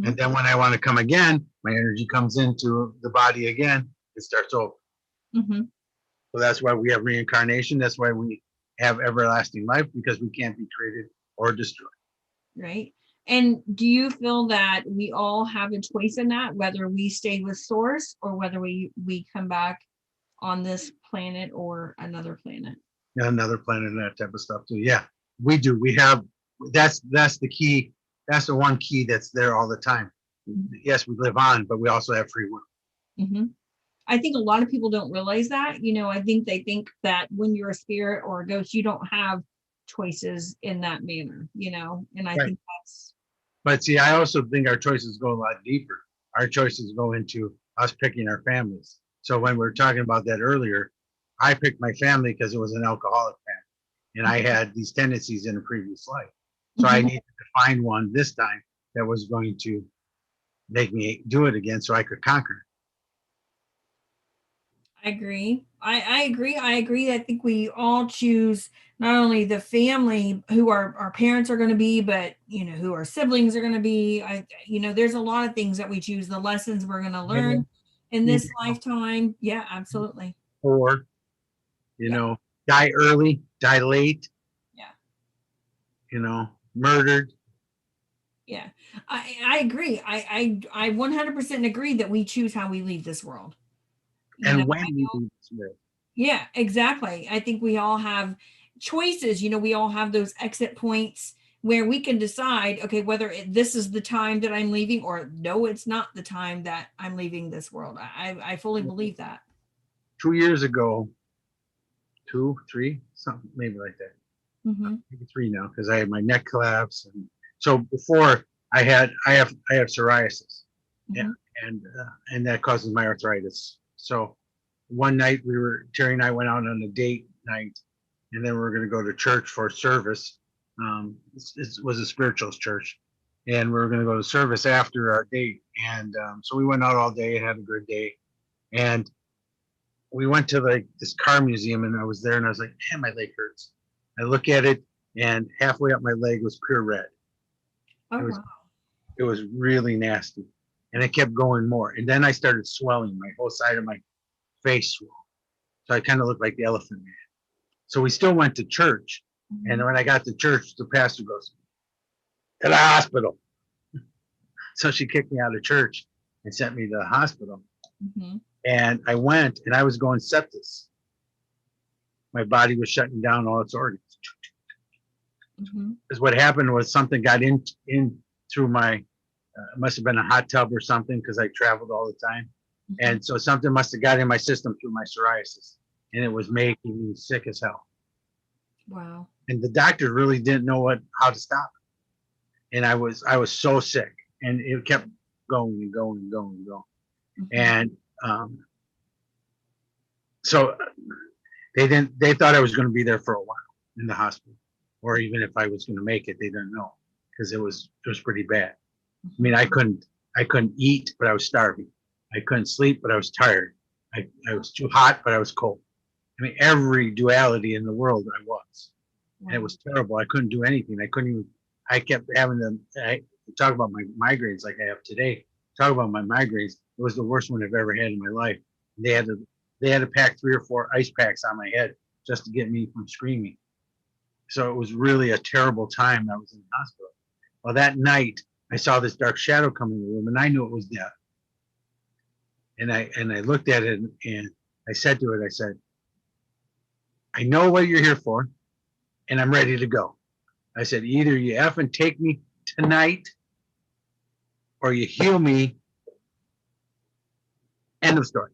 And then when I want to come again, my energy comes into the body again. It starts over. So that's why we have reincarnation. That's why we have everlasting life, because we can't be created or destroyed. Right. And do you feel that we all have a choice in that, whether we stay with source or whether we come back on this planet or another planet? Yeah, another planet and that type of stuff too. Yeah, we do. We have, that's the key. That's the one key that's there all the time. Yes, we live on, but we also have free will. I think a lot of people don't realize that. I think they think that when you're a spirit or a ghost, you don't have choices in that manner, and I think that's. But see, I also think our choices go a lot deeper. Our choices go into us picking our families. So when we were talking about that earlier, I picked my family because it was an alcoholic family, and I had these tendencies in a previous life. So I needed to find one this time that was going to make me do it again so I could conquer it. I agree. I agree. I think we all choose not only the family who our parents are going to be, but who our siblings are going to be. There's a lot of things that we choose, the lessons we're going to learn in this lifetime. Yeah, absolutely. Or, die early, die late. Yeah. murdered. Yeah, I agree. I 100% agree that we choose how we leave this world. And when we leave this world. Yeah, exactly. I think we all have choices. We all have those exit points where we can decide, okay, whether this is the time that I'm leaving, or no, it's not the time that I'm leaving this world. I fully believe that. 2 years ago, 2, 3, something maybe like that. Mm-hmm. Maybe 3 now, because I had my neck collapse, and so before I have psoriasis, Mm-hmm. and that causes my arthritis. So one night Terry and I went out on a date night, and then we were going to go to church for service. It was a spirituals church, and we were going to go to service after our date. And so we went out all day and had a good day. And we went to this car museum, and I was there, and I was like, man, my leg hurts. I look at it, and halfway up my leg was pure red. Oh, wow. Wow. It was really nasty, and it kept going more. And then I started swelling. My whole side of my face swelled. So I kind of looked like the Elephant Man. So we still went to church. Mm-hmm. And when I got to church, the pastor goes, to the hospital. So she kicked me out of church and sent me to the hospital. Mm-hmm. And I went, and I was going sepsis. My body was shutting down all its organs. Mm-hmm. Because what happened was something got in through my, it must have been a hot tub or something, because I traveled all the time. Mm-hmm. And so something must have got in my system through my psoriasis, and it was making me sick as hell. Wow. And the doctors really didn't know how to stop it. And I was so sick, and it kept going and going and going and going. Mm-hmm. And so they thought I was going to be there for a while in the hospital, or even if I was going to make it, they didn't know, because it was pretty bad. I mean, I couldn't eat, but I was starving. I couldn't sleep, but I was tired. I was too hot, but I was cold. I mean, every duality in the world I was. Wow. And it was terrible. I couldn't do anything. I kept having I talk about my migraines like I have today. Talk about my migraines. It was the worst one I've ever had in my life. They had to pack 3 or 4 ice packs on my head just to get me from screaming. So it was really a terrible time. I was in the hospital. Well, that night I saw this dark shadow come in the room, and I knew it was death. And I looked at it, and I said to it, I said, I know what you're here for, and I'm ready to go. I said, either you effing take me tonight, or you heal me. End of story.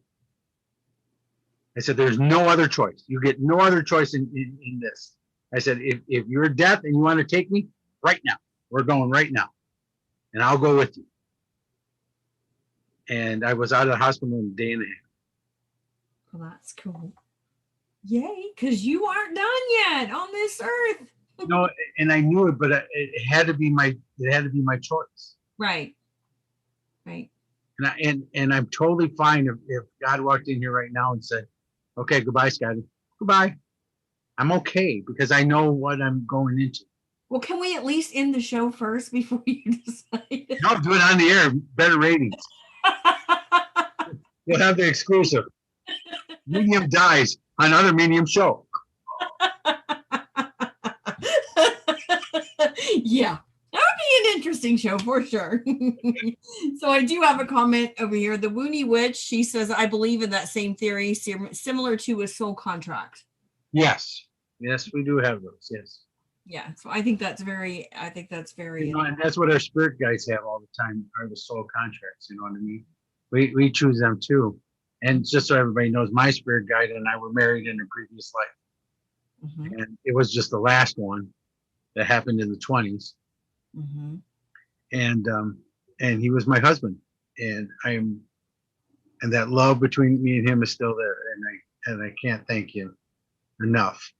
I said, there's no other choice. You get no other choice in this. I said, if you're death and you want to take me, right now. We're going right now. And I'll go with you. And I was out of the hospital in a day and a half. Well, that's cool. Yay, because you aren't done yet on this earth. No, and I knew it, but it had to be my choice. Right. Right. And I'm totally fine if God walked in here right now and said, okay, goodbye, Scotty. Goodbye. I'm okay, because I know what I'm going into. Well, can we at least end the show first before you decide? No, do it on the air. Better ratings. You'll have the exclusive. Medium dies on other medium show. Yeah, that would be an interesting show for sure. So I do have a comment over here. The Woony Witch, she says, I believe in that same theory, similar to a soul contract. Yes, we do have those. Yes. Yeah, so I think that's very. And that's what our spirit guides have all the time, are the soul contracts. You know what I mean? We choose them too. And just so everybody knows, my spirit guide and I were married in a previous life. Mm-hmm. And it was just the last one that happened in the 20s. Mm-hmm. And he was my husband. And that love between me and him is still there. And I can't thank him enough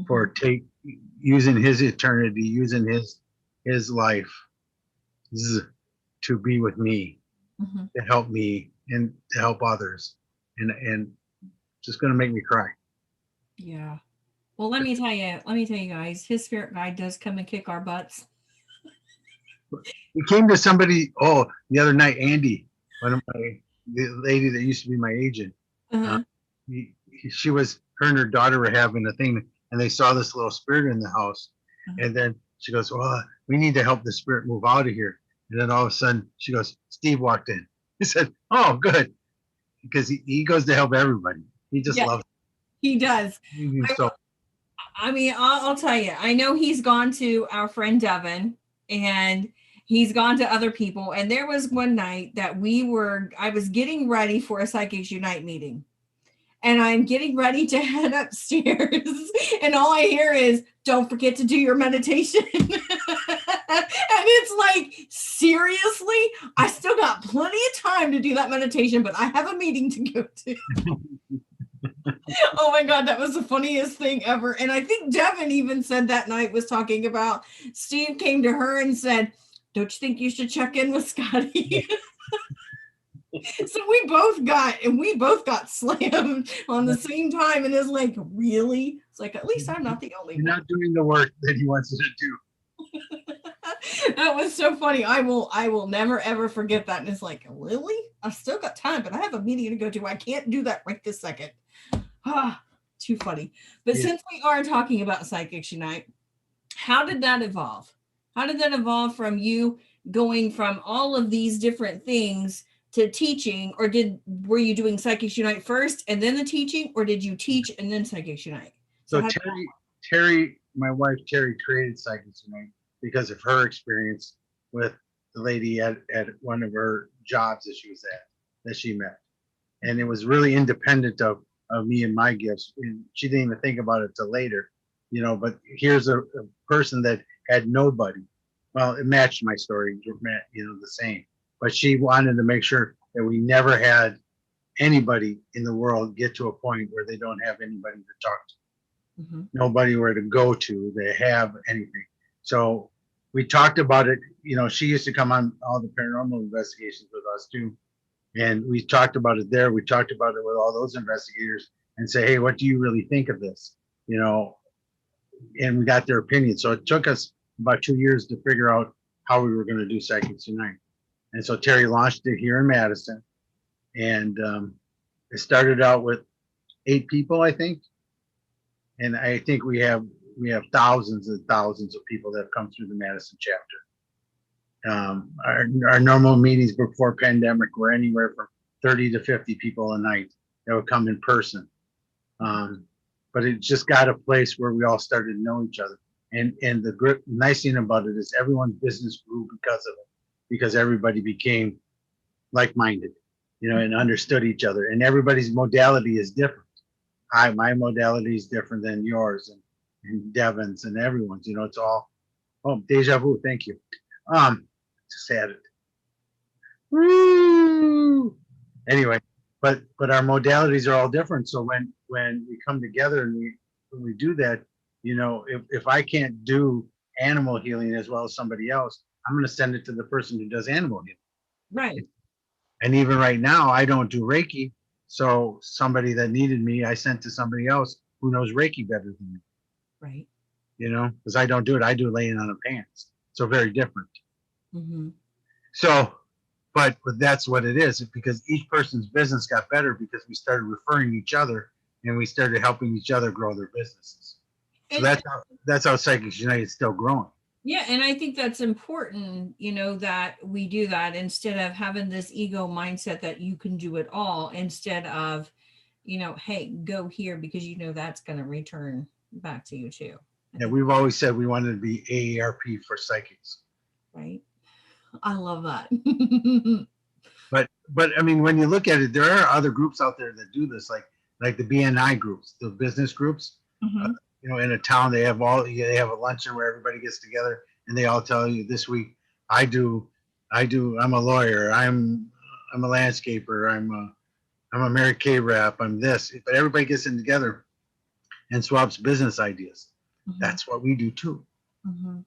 for using his eternity, using his life to be with me, to help me and to help others, and just going to make me cry. Yeah. Well, let me tell you guys, his spirit guide does come and kick our butts. We came to somebody, the other night, Andy, the lady that used to be my agent. Uh-huh. Her and her daughter were having a thing, and they saw this little spirit in the house. Uh-huh. And then She goes, well, we need to help the spirit move out of here. And then all of a sudden she goes, Steve walked in. He said, oh, good. Because he goes to help everybody. He just Yeah, loves he does. it. So I mean, I'll tell you, I know he's gone to our friend Devin, and he's gone to other people. And there was one night that I was getting ready for a Psychics Unite meeting, and I'm getting ready to head upstairs, and all I hear is, don't forget to do your meditation. And it's like, seriously, I still got plenty of time to do that meditation, but I have a meeting to go to. Oh my God, that was the funniest thing ever. And I think Devin even said that night, was talking about, Steve came to her and said, don't you think you should check in with Scotty? So we both got slammed on the same time. And it's like, really? It's like, at least I'm not the only you're one. not doing the work that he wants you to do. That was so funny. I will never ever forget that. And it's like, really? I've still got time, but I have a meeting to go to. I can't do that right this second. Ah, too funny. But since we are talking about Psychics Unite, how did that evolve? How did that evolve from you going from all of these different things to teaching, or were you doing Psychics Unite first and then the teaching, or did you teach and then Psychics Unite? So Terry, my wife Terry, created Psychics Unite because of her experience with the lady at one of her jobs that she was at, that she met. And it was really independent of me and my gifts. And she didn't even think about it till later, but here's a person that had nobody. Well, it matched my story, the same. But she wanted to make sure that we never had anybody in the world get to a point where they don't have anybody to talk to. Mm-hmm. Nobody where to go to, they have anything. So we talked about it. She used to come on all the paranormal investigations with us too. And we talked about it there. We talked about it with all those investigators and say, hey, what do you really think of this? And we got their opinion. So it took us about 2 years to figure out how we were going to do Psychics Unite. And so Terry launched it here in Madison. And it started out with 8 people, I think. And I think we have thousands and thousands of people that have come through the Madison chapter. Our normal meetings before pandemic were anywhere from 30 to 50 people a night that would come in person. But it just got a place where we all started to know each other. And the nice thing about it is everyone's business grew because of it, because everybody became like-minded, and understood each other. And everybody's modality is different. My modality is different than yours and Devin's and everyone's. It's all, deja vu. Thank you. Just added. Woo! Anyway, but our modalities are all different. So when we come together and when we do that, if I can't do animal healing as well as somebody else, I'm going to send it to the person who does animal healing. Right. And even right now, I don't do Reiki. So somebody that needed me, I sent to somebody else who knows Reiki better than me. Right. Because I don't do it. I do laying on of hands. So very different. Mm-hmm. So, but that's what it is, because each person's business got better because we started referring each other and we started helping each other grow their businesses. So that's how Psychics Unite is still growing. Yeah, and I think that's important, that we do that instead of having this ego mindset that you can do it all, instead of, hey, go here because that's going to return back to you too. Yeah, we've always said we wanted to be AARP for psychics. Right. I love that. But I mean, when you look at it, there are other groups out there that do this, like the BNI groups, the business groups. Mm-hmm. In a town, they have a luncheon where everybody gets together and they all tell you, this week I'm a lawyer, I'm a landscaper, I'm a Mary Kay rep, I'm this. But everybody gets in together and swaps business ideas. Mm-hmm. That's what we do too. Mm-hmm.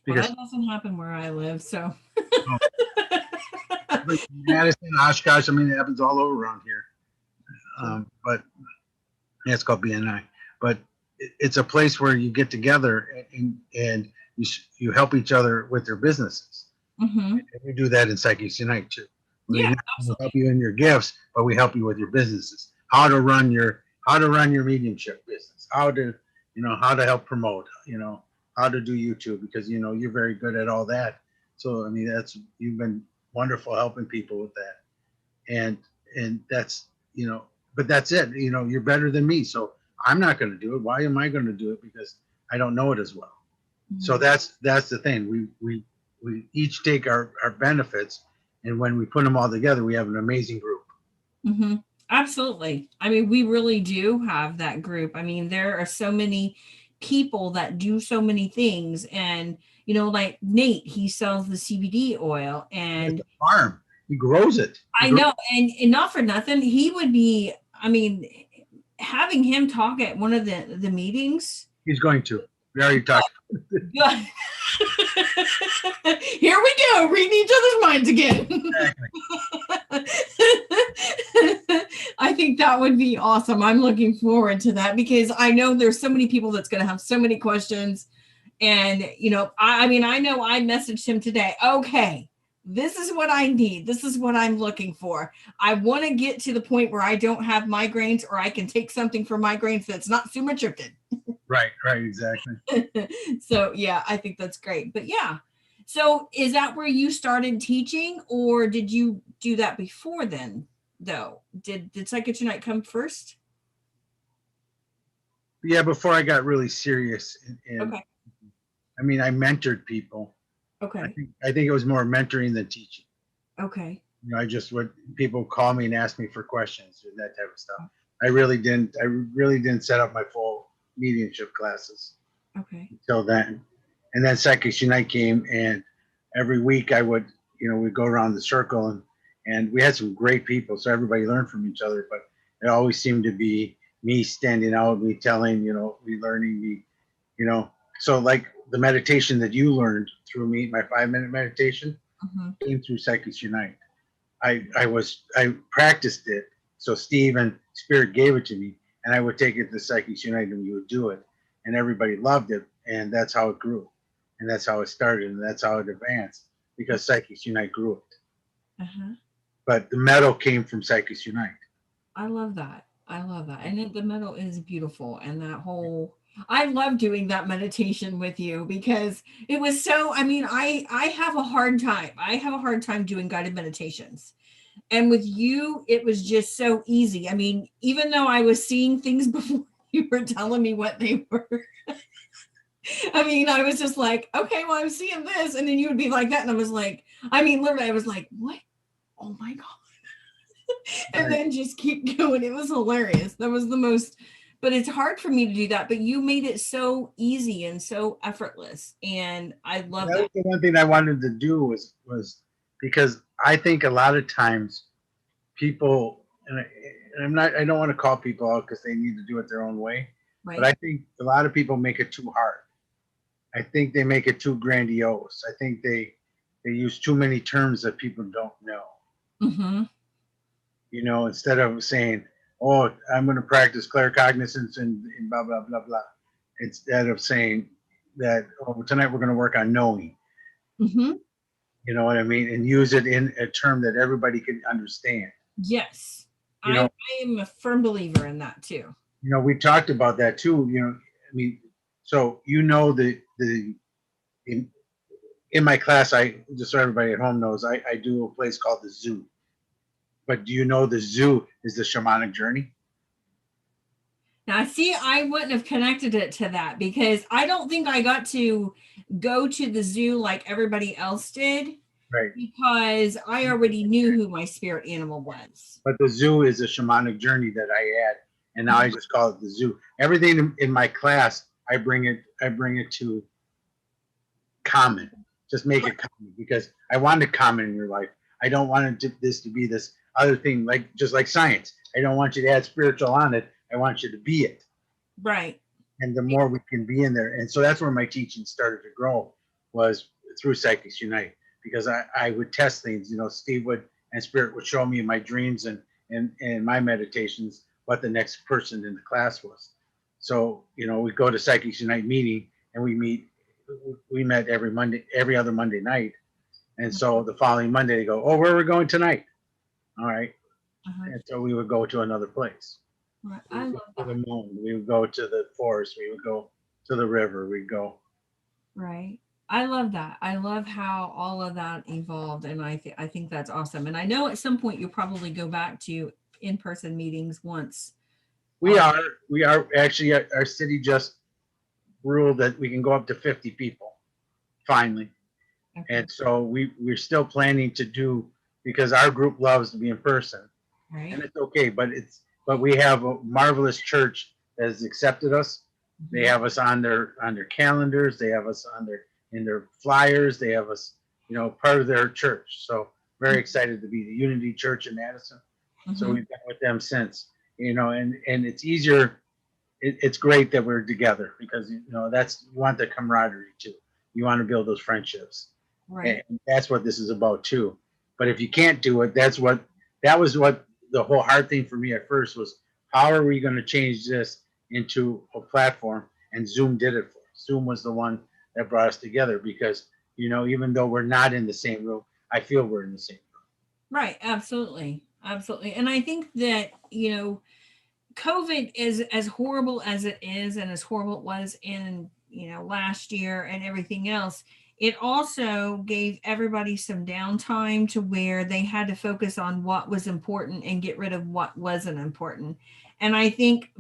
Because that doesn't happen where I live, so. Madison, Oshkosh, I mean, it happens all over around here. But yeah, it's called BNI. But it's a place where you get together and you help each other with their businesses. Mm-hmm. And we do that in Psychics Unite too. We help you in your gifts, but we help you with your businesses. How to run your mediumship business. How to help promote. how to do YouTube because you're very good at all that. So I mean, you've been wonderful helping people with that, and that's but that's it. You're better than me, so I'm not going to do it. Why am I going to do it? Because I don't know it as well. So that's the thing. We each take our benefits, and when we put them all together, we have an amazing group. Mm-hmm. Absolutely. I mean, we really do have that group. I mean, there are so many people that do so many things. And, like Nate, he sells the CBD oil It's and a farm. He grows it. I know, and not for nothing, he would be, I mean, having him talk at one of the meetings. He's going to. We already talked. Good. Here we go, reading each other's minds again. Exactly. I think that would be awesome. I'm looking forward to that because I know there's so many people that's going to have so many questions. And, I mean, I know I messaged him today. Okay, this is what I need. This is what I'm looking for. I want to get to the point where I don't have migraines or I can take something for migraines that's not sumatriptan. Right, exactly. So, yeah, I think that's great. But yeah. So is that where you started teaching or did you do that before then, though? Did Psychic Unite come first? Yeah, before I got really serious. Okay. I mean, I mentored people. Okay. I think it was more mentoring than teaching. Okay. I just would people call me and ask me for questions and that type of stuff. I really didn't set up my full mediumship classes. Okay. Until then. And then Psychic Unite came, and every week I would, we'd go around the circle, and we had some great people, so everybody learned from each other. But it always seemed to be me standing out, me telling, me learning, me. So like the meditation that you learned through me, my 5-minute meditation, came through Psychic Unite. I practiced it, so Steve and Spirit gave it to me, and I would take it to Psychic Unite, and we would do it, and everybody loved it, and that's how it grew. And that's how it started, and that's how it advanced because Psychic Unite grew it. But the metal came from Psychic Unite. I love that. And the metal is beautiful. And that whole, I love doing that meditation with you because it was so, I mean, I have a hard time. I have a hard time doing guided meditations. And with you, it was just so easy. I mean, even though I was seeing things before you were telling me what they were. I mean, I was just like, okay, well, I'm seeing this. And then you would be like that. And I was like, I mean, literally, I was like, what? Oh my God. And then just keep going. It was hilarious. That was the most, but it's hard for me to do that. But you made it so easy and so effortless. And I love that. Was the one thing I wanted to do was because I think a lot of times people, and I don't want to call people out because they need to do it their own way. Right. But I think a lot of people make it too hard. I think they make it too grandiose. I think they use too many terms that people don't know. Instead of saying, "Oh, I'm going to practice claircognizance and blah blah blah blah," instead of saying that, "Oh, tonight we're going to work on knowing." You know what I mean? And use it in a term that everybody can understand. Yes, I am a firm believer in that too. We talked about that too. I mean, so in my class, I just so everybody at home knows, I do a place called the Zoo. But do you know the Zoo is the shamanic journey? Now, see, I wouldn't have connected it to that because I don't think I got to go to the zoo like everybody else did. Right. Because I already knew who my spirit animal was. But the Zoo is a shamanic journey that I add, and now I just call it the Zoo. Everything in my class, I bring it to common. Just make it common because I want it common in your life. I don't want this to be this other thing, just like science. I don't want you to add spiritual on it. I want you to be it. Right. And the more we can be in there. And so that's where my teaching started to grow, was through Psychic Unite, because I would test things. Steve and Spirit would show me in my dreams and my meditations what the next person in the class was. So, we go to Psychic Unite meeting and we met every other Monday night. And so the following Monday they go, "Oh, where are we going tonight?" All right. And so we would go to another place. Right. I love that. We would go to the forest. We would go to the river. We'd go, Right. I love that. I love how all of that evolved, and I think that's awesome. And I know at some point you'll probably go back to in-person meetings once. We All are, we are actually, our city just ruled that we can go up to 50 people finally. okay. And so we're still planning to do, because our group loves to be in person, Right. and it's okay, but we have a marvelous church that has accepted us. They Mhm. have us on their calendars, they have us on their in their flyers, they have us, part of their church. So very excited to be the Unity Church in Madison. So Mhm. we've been with them since, and it's easier. It's great that we're together because that's, you want the camaraderie too. You want to build those friendships, and Right. that's what this is about too. But if you can't do it, that was what the whole hard thing for me at first was. How are we going to change this into a platform? And Zoom did it for us. Zoom was the one that brought us together because even though we're not in the same room, I feel we're in the same room. Right. Absolutely. Absolutely. And I think that, COVID is as horrible as it is and as horrible it was in, last year and everything else. It also gave everybody some downtime to where they had to focus on what was important and get rid of what wasn't important. And I think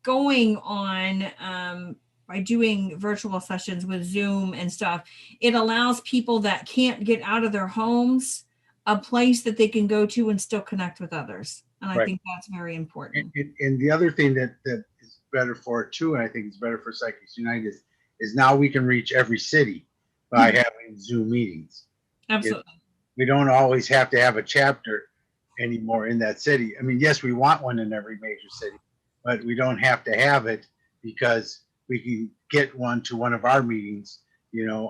going on, by doing virtual sessions with Zoom and stuff, it allows people that can't get out of their homes a place that they can go to and still connect with others. And I Right. think that's very important. And the other thing that is better for it too, and I think it's better for Psychics United is now we can reach every city by Mhm. having Zoom meetings. It, Absolutely. we don't always have to have a chapter anymore in that city. I mean, yes, we want one in every major city, but we don't have to have it because we can get one to one of our meetings,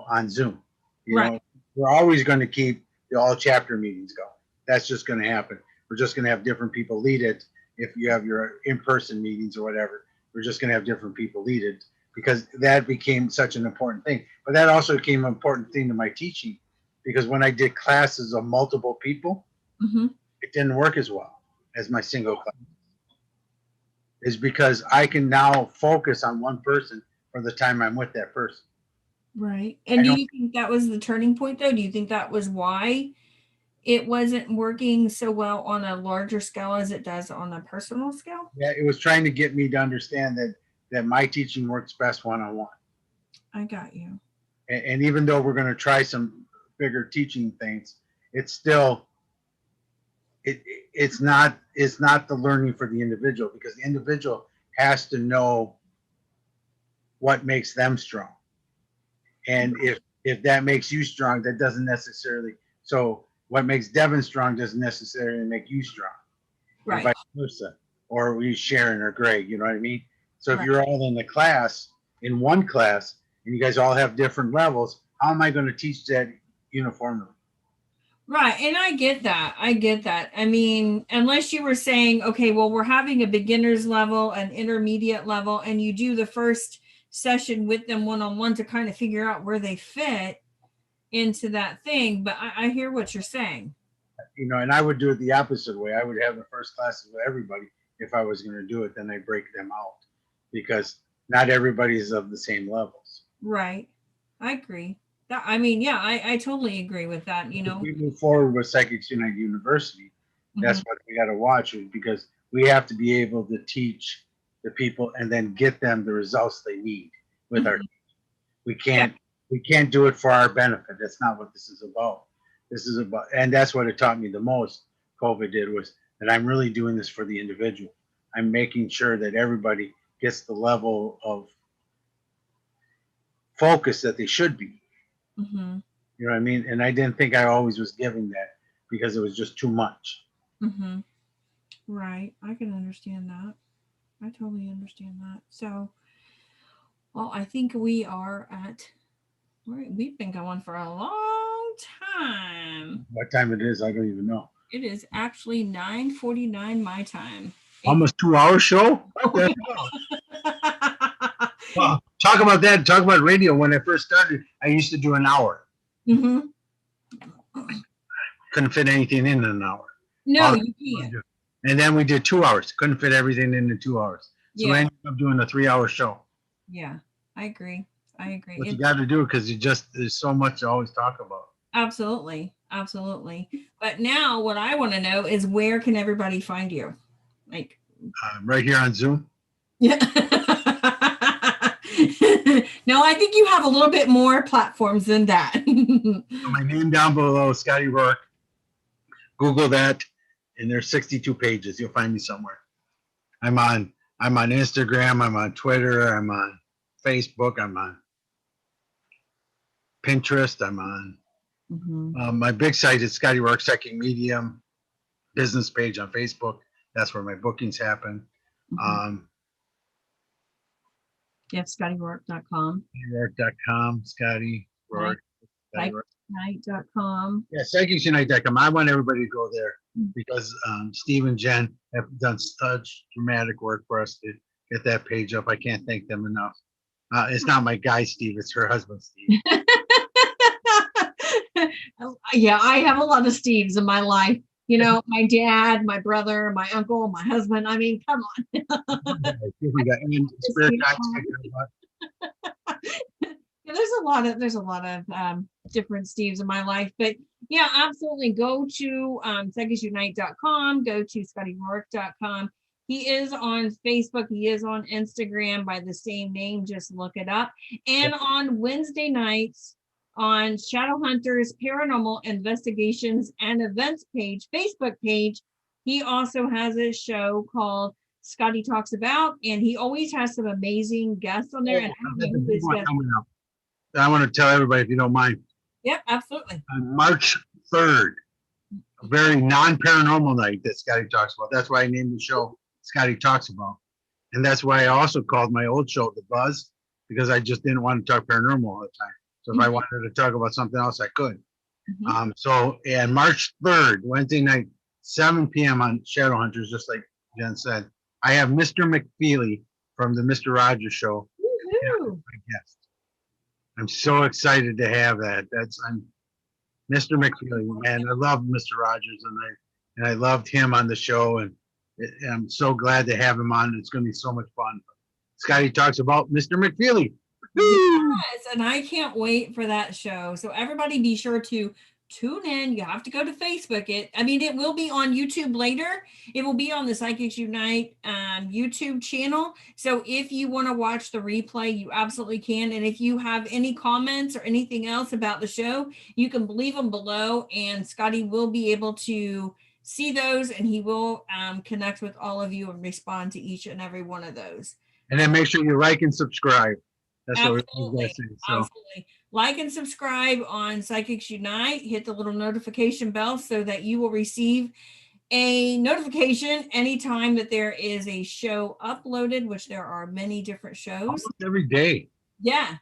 on Zoom. You Right. know, we're always going to keep the all chapter meetings going. That's just going to happen. We're just going to have different people lead it. If you have your in-person meetings or whatever, we're just going to have different people lead it because that became such an important thing. But that also became an important thing to my teaching because when I did classes of multiple people, Hmm. it didn't work as well as my single class. Is because I can now focus on one person for the time I'm with that person. Right. I And do don't. you think that was the turning point, though? Do you think that was why it wasn't working so well on a larger scale as it does on a personal scale? Yeah, it was trying to get me to understand that my teaching works best one on one. I got you. And even though we're going to try some bigger teaching things, it's still it's not the learning for the individual because the individual has to know what makes them strong. And if that makes you strong, that doesn't necessarily. So what makes Devin strong doesn't necessarily make you strong, and Right. vice versa. Or we Sharon or Greg, you know what I mean? So if Right. you're all in the class in one class and you guys all have different levels, how am I going to teach that uniformly? Right. And I get that. I get that. I mean, unless you were saying, okay, well, we're having a beginner's level, an intermediate level, and you do the first session with them one on one to kind of figure out where they fit into that thing. But I hear what you're saying. And I would do it the opposite way. I would have the first classes with everybody if I was going to do it. Then I break them out because not everybody is of the same levels. Right. I agree. That, I mean, yeah, I totally agree with that, If we move forward with Psychics Unite University, Mhm. that's what we got to watch because we have to be able to teach the people and then get them the results they need with our. Mhm. We Yeah. can't do it for our benefit. That's not what this is about. This is about, and that's what it taught me the most. COVID did was that I'm really doing this for the individual. I'm making sure that everybody gets the level of focus that they should be. Mhm. You know what I mean? And I didn't think I always was giving that because it was just too much. Mhm. Right. I can understand that. I totally understand that. So, well, I think we are at we've been going for a long time. What time it is, I don't even know. It is actually 9:49 my time. 8. Almost 2 hour show. Okay. Well, talk about that. Talk about radio. When I first started, I used to do an hour. Mhm. Couldn't fit anything in an hour. No, All you can't. And then we did 2 hours. Couldn't fit everything into 2 hours. So we Yeah. ended up doing a 3 hour show. Yeah. I agree. I agree. What you got to do, because there's so much to always talk about. Absolutely. Absolutely. But now what I want to know is, where can everybody find you? Like, Right here on Zoom. yeah. No, I think you have a little bit more platforms than that. My name down below, Scotty Rorek. Google that, and there's 62 pages. You'll find me somewhere. I'm on Instagram. I'm on Twitter. I'm on Facebook. I'm on Pinterest. I'm on my big site is Scotty Rorek Psychic Medium business page on Facebook. That's where my bookings happen. You have ScottyRorek.com. ScottyRorek.com. Scotty Rorek. PsychicUnite.com. Yeah, PsychicUnite.com. I want everybody to go there because Steve and Jen have done such dramatic work for us to get that page up. I can't thank them enough. It's not my guy, Steve. It's her husband, Steve. Yeah, I have a lot of Steves in my life. You know, my dad, my brother, my uncle, my husband. I mean, come on. And Spirit There's a lot of different Steves in my life, but yeah, absolutely. Go to psychiculunite.com, go to scottyrorek.com. He is on Facebook, he is on Instagram by the same name, just look it up. And on Wednesday nights on Shadowhunters Paranormal Investigations and Events page, Facebook page, he also has a show called Scotty Talks About, and he always has some amazing guests on there. And I don't know who this guest is. I want to tell everybody, if you don't mind. Yep, absolutely. On March 3rd, a very non-paranormal night that Scotty talks about. That's why I named the show Scotty Talks About. And that's why I also called my old show The Buzz, because I just didn't want to talk paranormal all the time. So if I wanted to talk about something else, I could. So and March 3rd, Wednesday night, 7 p.m. on Shadowhunters, just like Jen said, I have Mr. McFeely from the Mr. Rogers Show. My guest. I'm so excited to have that. I'm Mr. McFeely, man. I love Mr. Rogers, and I loved him on the show, and I'm so glad to have him on. It's going to be so much fun. Scotty Talks About Mr. McFeely. Yes, and I can't wait for that show. So everybody be sure to tune in. You have to go to Facebook. It will be on YouTube later. It will be on the Psychics Unite YouTube channel. So if you want to watch the replay, you absolutely can. And if you have any comments or anything else about the show, you can leave them below, and Scotty will be able to see those, and he will connect with all of you and respond to each and every one of those. And then make sure you like and subscribe. That's Absolutely. what we're Absolutely. Like and subscribe on Psychics Unite. Hit the little notification bell so that you will receive a notification anytime that there is a show uploaded, which there are many different shows. Almost every day. Yeah,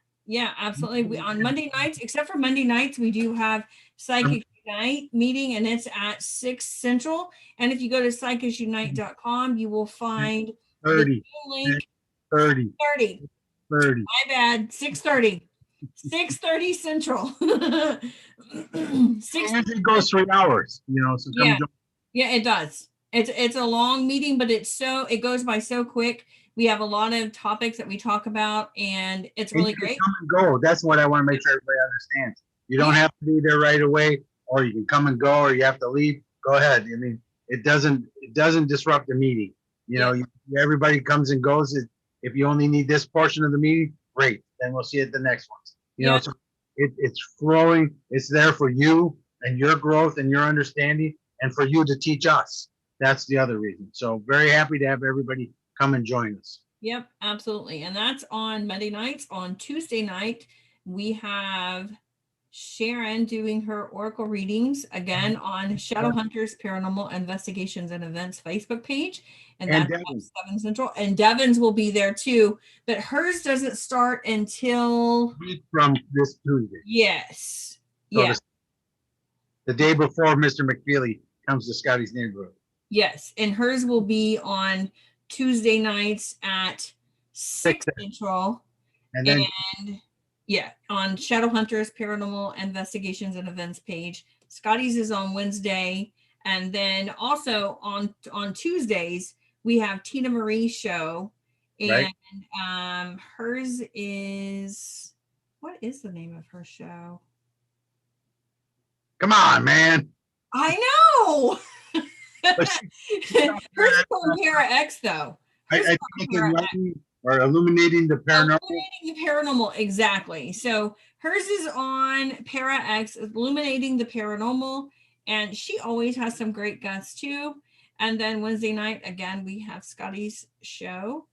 absolutely. On Monday nights, except for Monday nights, we do have Psychic Unite meeting, and it's at 6 Central. And if you go to psychicunite.com, you will find 30 the link. 30. My bad. 6:30. 6:30 Central. It goes 3 hours, so yeah, it does. It's a long meeting, but it goes by so quick. We have a lot of topics that we talk about, and it's really great. Come and go. That's what I want to make sure everybody understands. You don't have to be there right away, or you can come and go, or you have to leave. Go ahead. I mean, it doesn't disrupt the meeting. Everybody comes and goes. If you only need this portion of the meeting, great. Then we'll see you at the next one. So it's flowing. It's there for you and your growth and your understanding, and for you to teach us. That's the other reason. So very happy to have everybody come and join us. Yep, absolutely. And that's on Monday nights. On Tuesday night, we have Sharon doing her oracle readings again on Shadowhunters Paranormal Investigations and Events Facebook page. And that's at 7 Central. And Devin's will be there too. But hers doesn't start until from this Tuesday. Yes. So the day before Mr. McFeely comes to Scotty's neighborhood. Yes. And hers will be on Tuesday nights at 6 Central. And then on Shadowhunters Paranormal Investigations and Events page. Scotty's is on Wednesday. And then also on Tuesdays, we have Tina Marie's show. And hers is What is the name of her show? Come on, man. I know. But Hers is on Para X though. I Hers is think on it's Para X. enlightening or illuminating the paranormal. Illuminating the paranormal, exactly. So hers is on Para X, illuminating the paranormal, and she always has some great guests too. And then Wednesday night, again, we have Scotty's show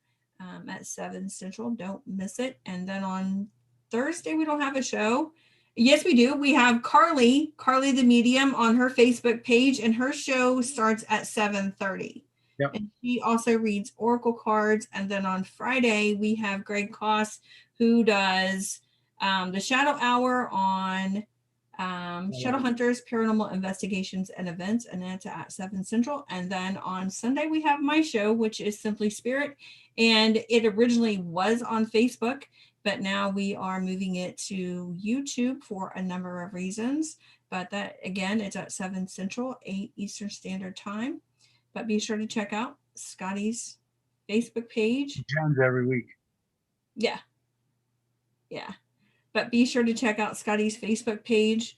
at 7 Central. Don't miss it. And then on Thursday, we don't have a show. Yes, we do. We have Carly the Medium on her Facebook page, and her show starts at 7:30. Yep. And she also reads oracle cards. And then on Friday, we have Greg Koss, who does the Shadow Hour on Shadow Hunters, Paranormal Investigations, and Events, and that's at 7 Central. And then on Sunday, we have my show, which is Simply Spirit. And it originally was on Facebook, but now we are moving it to YouTube for a number of reasons. But that, again, it's at 7 Central, 8 Eastern Standard Time. But be sure to check out Scotty's Facebook page. Jones every week. Yeah. But be sure to check out Scotty's Facebook page.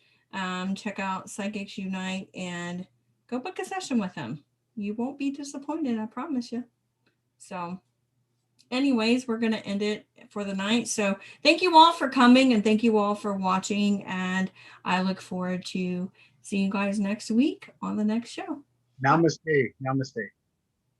Check out Psychics Unite and go book a session with him. You won't be disappointed, I promise you. So anyways, we're going to end it for the night. So thank you all for coming and thank you all for watching. And I look forward to seeing you guys next week on the next show. Namaste. Namaste.